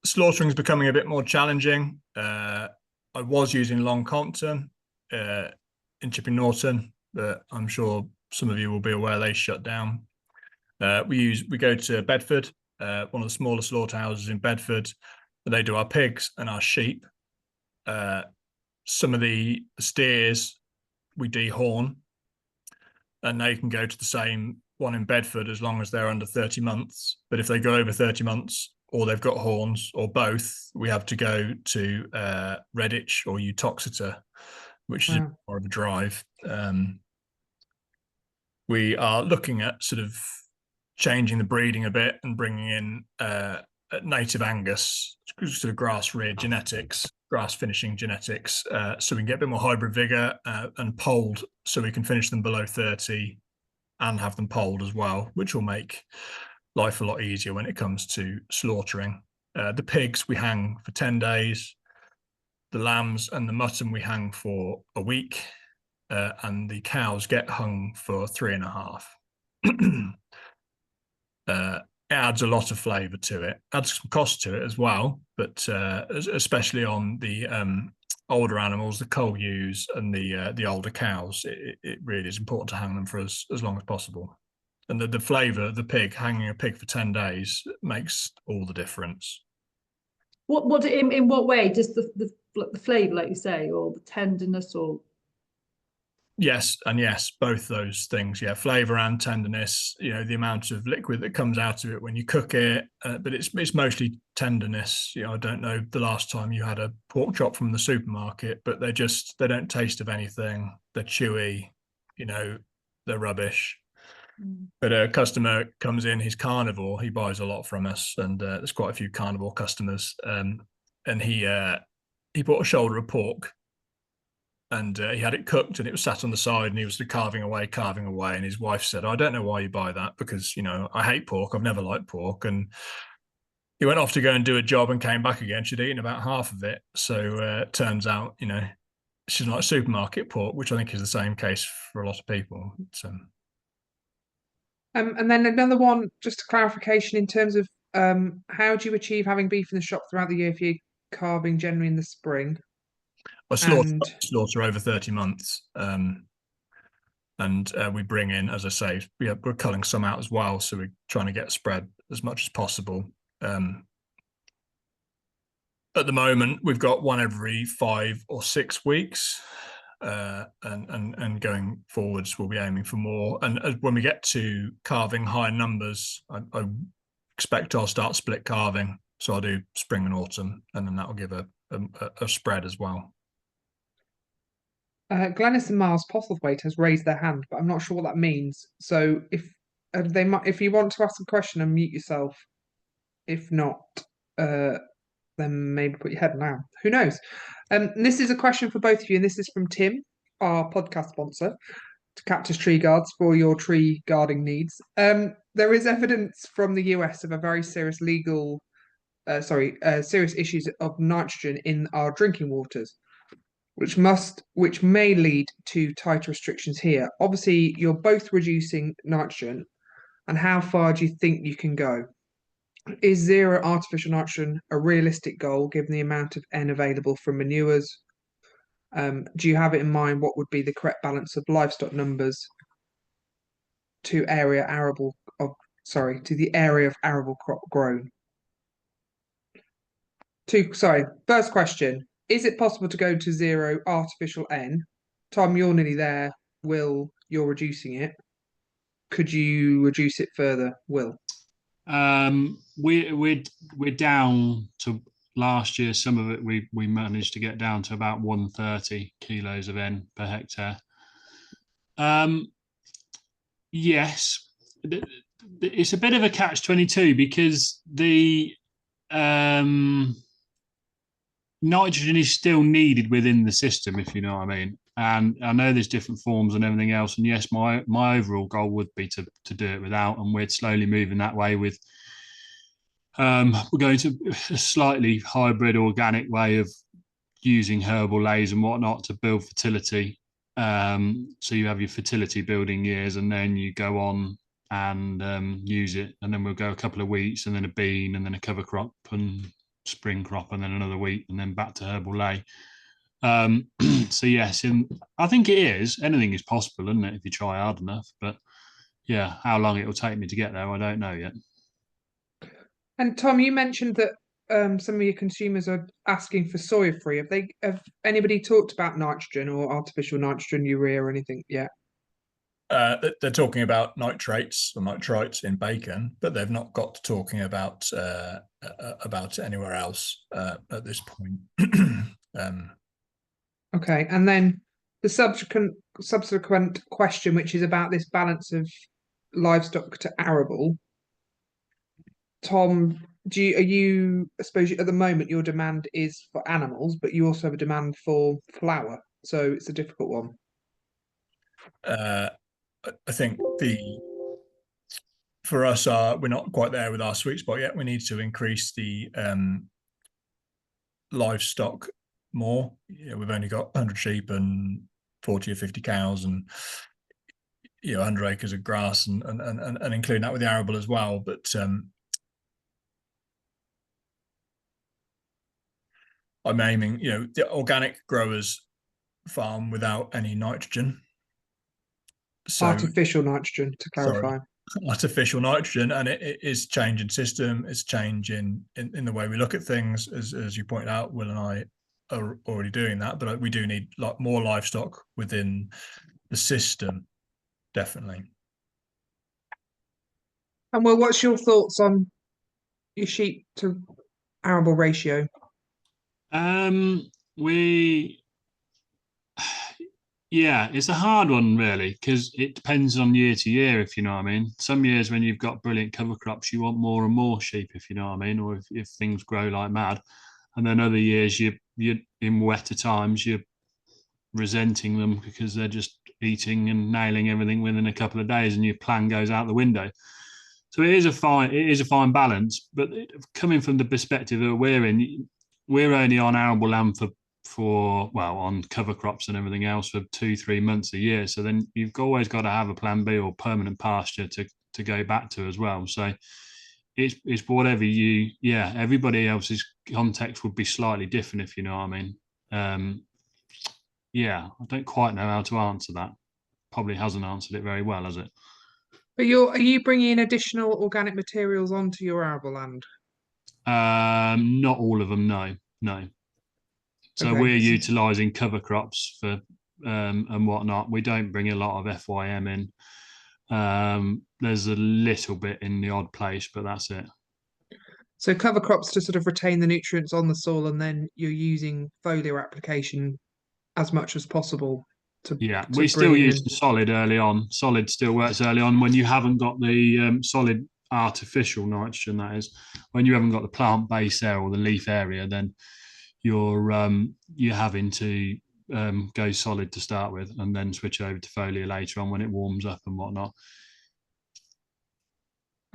Slaughtering is becoming a bit more challenging. I was using Long Compton in Chipping Norton, but I'm sure some of you will be aware they shut down. We go to Bedford, one of the smaller slaughterhouses in Bedford, and they do our pigs and our sheep. Some of the steers we dehorn, and they can go to the same one in Bedford as long as they're under 30 months. But if they go over 30 months, or they've got horns, or both, we have to go to Redditch or Uttoxeter, which is more of a drive. We are looking at sort of changing the breeding a bit and bringing in native Angus, sort of grass-reared genetics, grass finishing genetics, so we can get a bit more hybrid vigor and polled, so we can finish them below 30 and have them polled as well, which will make life a lot easier when it comes to slaughtering. The pigs we hang for 10 days. The lambs and the mutton we hang for a week, and the cows get hung for 3.5. It adds a lot of flavour to it, adds some cost to it as well, but especially on the older animals, the coal ewes and the older cows, it really is important to hang them for as long as possible. And the flavour of the pig, hanging a pig for 10 days makes all the difference. What in what way does the flavour, like you say, or the tenderness, or? Yes, and yes, both those things. Yeah, flavour and tenderness. You know, the amount of liquid that comes out of it when you cook it, but it's mostly tenderness. You know, I don't know the last time you had a pork chop from the supermarket, but they don't taste of anything. They're chewy. You know, they're rubbish. But a customer comes in, he's carnivore, he buys a lot from us, and there's quite a few carnivore customers. And he bought a shoulder of pork, and he had it cooked, and it was sat on the side, and he was carving away. And his wife said, "I don't know why you buy that, because, you know, I hate pork. I've never liked pork." And he went off to go and do a job and came back again. She'd eaten about half of it. So it turns out, you know, she doesn't like supermarket pork, which I think is the same case for a lot of people. So. And then another one, just a clarification in terms of how do you achieve having beef in the shop throughout the year if you're calving generally in the spring? I slaughter over 30 months. And we bring in, as I say, we're culling some out as well. So we're trying to get spread as much as possible. At the moment, we've got one every 5 or 6 weeks. And going forwards, we'll be aiming for more. And when we get to calving higher numbers, I expect I'll start split calving. So I'll do spring and autumn, and then that will give a spread as well. Glenys and Miles Postlethwaite has raised their hand, but I'm not sure what that means. So if you want to ask a question, unmute yourself. If not, then maybe put your head down. Who knows? This is a question for both of you, and this is from Tim, our podcast sponsor, to Cactus Tree Guards for your tree guarding needs. There is evidence from the US of a very serious serious issues of nitrogen in our drinking waters, which may lead to tighter restrictions here. Obviously, you're both reducing nitrogen, and how far do you think you can go? Is zero artificial nitrogen a realistic goal given the amount of N available from manures? Do you have it in mind what would be the correct balance of livestock numbers to the area of arable crop grown? First question, is it possible to go to zero artificial N? Tom, you're nearly there. Will, you're reducing it. Could you reduce it further, Will? We're down to last year. Some of it we managed to get down to about 130 kilos of N per hectare. Yes, it's a bit of a catch-22 because the nitrogen is still needed within the system, if you know what I mean. And I know there's different forms and everything else. And yes, my overall goal would be to do it without, and we're slowly moving that way with we're going to a slightly hybrid organic way of using herbal lays and whatnot to build fertility. So you have your fertility building years, and then you go on and use it, and then we'll go a couple of weeks, and then a bean, and then a cover crop and spring crop, and then another week, and then back to herbal lay. So yes, I think it is. Anything is possible, isn't it, if you try hard enough? But yeah, how long it will take me to get there, I don't know yet. And Tom, you mentioned that some of your consumers are asking for soya-free. Have anybody talked about nitrogen or artificial nitrogen, urea, or anything yet? They're talking about nitrates or nitrites in bacon, but they've not got to talking about anywhere else at this point. Okay, and then the subsequent question, which is about this balance of livestock to arable. Tom, I suppose at the moment your demand is for animals, but you also have a demand for flour, so it's a difficult one. I think for us, we're not quite there with our sweet spot yet. We need to increase the livestock more. We've only got 100 sheep and 40 or 50 cows, and 100 acres of grass, and including that with the arable as well. But I'm aiming, the organic growers farm without any nitrogen. So Artificial nitrogen, to clarify. Sorry. Artificial nitrogen, and it is changing system. It's changing in the way we look at things, as you point out. Will and I are already doing that, but we do need more livestock within the system, definitely. And Will, what's your thoughts on your sheep to arable ratio? Yeah, it's a hard one really, because it depends on year to year, if you know what I mean. Some years when you've got brilliant cover crops, you want more and more sheep, if you know what I mean, or if things grow like mad. And then other years you're in wetter times, you're resenting them because they're just eating and nailing everything within a couple of days, and your plan goes out the window. So it is a fine balance. But coming from the perspective that we're in, we're only on arable land on cover crops and everything else for 2-3 months a year. So then you've always got to have a plan B or permanent pasture to go back to as well. So it's whatever everybody else's context would be slightly different, if you know what I mean. I don't quite know how to answer that. Probably hasn't answered it very well, has it? But are you bringing in additional organic materials onto your arable land? Not all of them, no. So Okay. we're utilising cover crops for and whatnot. We don't bring a lot of FYM in. There's a little bit in the odd place, but that's it. So cover crops to sort of retain the nutrients on the soil, and then you're using foliar application as much as possible to we still use the solid early on. Solid still works early on when you haven't got the solid artificial nitrogen, that is. When you haven't got the plant base there or the leaf area, then you're having to go solid to start with and then switch over to foliar later on when it warms up and whatnot.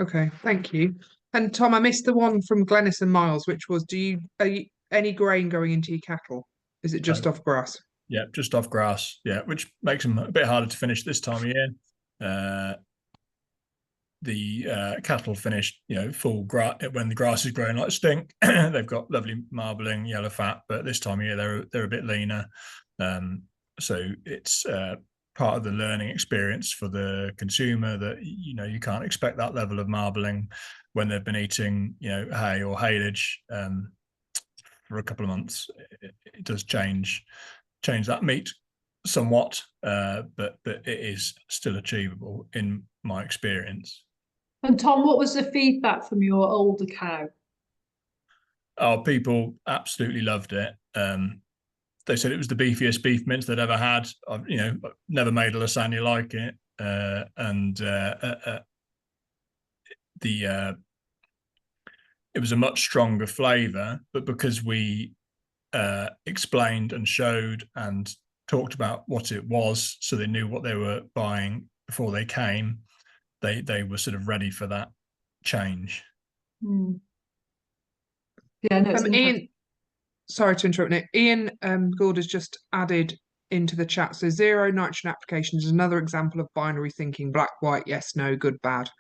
Okay, thank you. And Tom, I missed the one from Glennis and Miles, which was, are you any grain going into your cattle? Is it just off grass? Yeah, just off grass. Yeah, which makes them a bit harder to finish this time of year. The cattle finish, full grass when the grass is growing like stink. They've got lovely marbling yellow fat, but this time of year they're a bit leaner. So it's part of the learning experience for the consumer that you can't expect that level of marbling when they've been eating hay or haylage for a couple of months. It does change that meat somewhat, but it is still achievable in my experience. And Tom, what was the feedback from your older cow? Oh, people absolutely loved it. They said it was the beefiest beef mince they'd ever had. I've never made a lasagna like it, it was a much stronger flavour. But because we explained and showed and talked about what it was, so they knew what they were buying before they came, they were sort of ready for that change. Yeah, no, it's Ian, sorry to interrupt, Nick. Ian Gould has just added into the chat. So zero nitrogen applications is another example of binary thinking: black, white, yes, no, good, bad.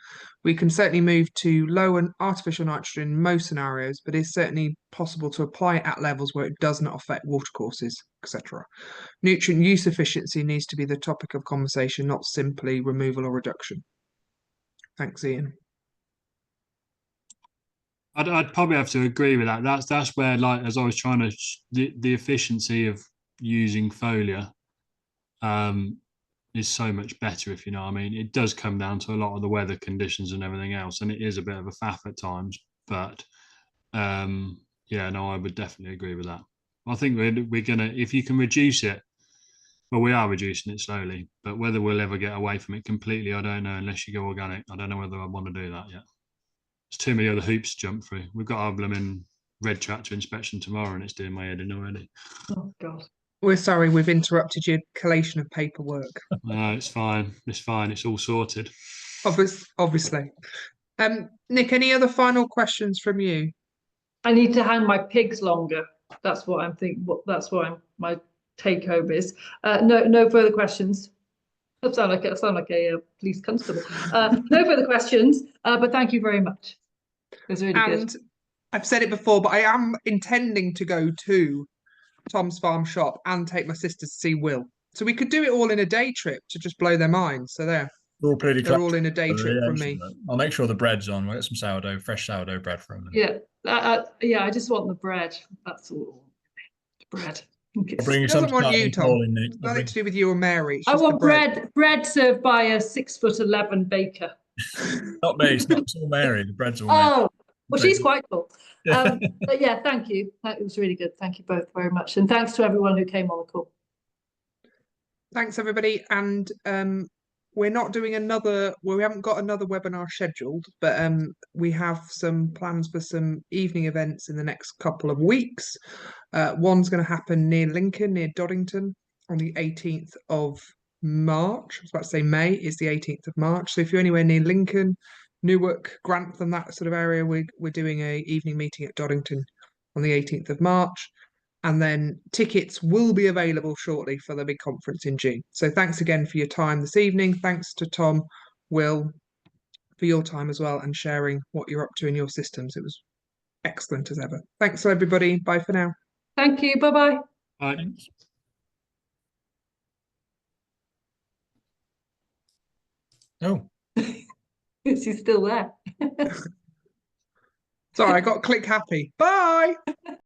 We can certainly move to low and artificial nitrogen in most scenarios, but it's certainly possible to apply it at levels where it does not affect watercourses, etc. Nutrient use efficiency needs to be the topic of conversation, not simply removal or reduction. Thanks, Ian. I'd probably have to agree with that. That's where, like, as I was trying to, the efficiency of using foliar is so much better, if you know what I mean. It does come down to a lot of the weather conditions and everything else, and it is a bit of a faff at times. But I would definitely agree with that. I think we're gonna, if you can reduce it, well, we are reducing it slowly, but whether we'll ever get away from it completely, I don't know. Unless you go organic, I don't know whether I want to do that yet. There's too many other hoops to jump through. We've got our blooming red tractor inspection tomorrow, and it's doing my head in already. Oh God. We're sorry we've interrupted your collation of paperwork. No, it's fine. It's fine. It's all sorted. Obviously. Nick, any other final questions from you? I need to hang my pigs longer. That's what I'm thinking. That's what my take home is. No further questions. I sound like a police constable. No further questions. But thank you very much. It was really good. And I've said it before, but I am intending to go to Tom's farm shop and take my sisters to see Will. So we could do it all in a day trip to just blow their minds. So they're all in a day trip from me. I'll make sure the bread's on. We'll get some sourdough, fresh sourdough bread from them. Yeah, I just want the bread. That's all. Bread. Okay. I'll bring you Doesn't some. want you, Tom. Nothing to do with you or Mary. It's I just want the bread. bread served by a 6'11" baker. Not me. It's all Mary. The bread's all Mary. Oh, well, she's quite cool. But yeah, thank you. That was really good. Thank you both very much, and thanks to everyone who came on the call. Thanks, everybody. And we're not doing another. Well, we haven't got another webinar scheduled, but we have some plans for some evening events in the next couple of weeks. One's going to happen near Lincoln, near Doddington, on the 18th of March. I was about to say May. It's the 18th of March. So if you're anywhere near Lincoln, Newark, Grantham, that sort of area, we're doing a evening meeting at Doddington on the 18th of March. And then tickets will be available shortly for the big conference in June. So thanks again for your time this evening. Thanks to Tom, Will, for your time as well and sharing what you're up to in your systems. It was excellent as ever. Thanks, everybody. Bye for now. Thank you. Bye-bye. Bye. Thanks. Oh. She's still there. Sorry, I got click happy. Bye.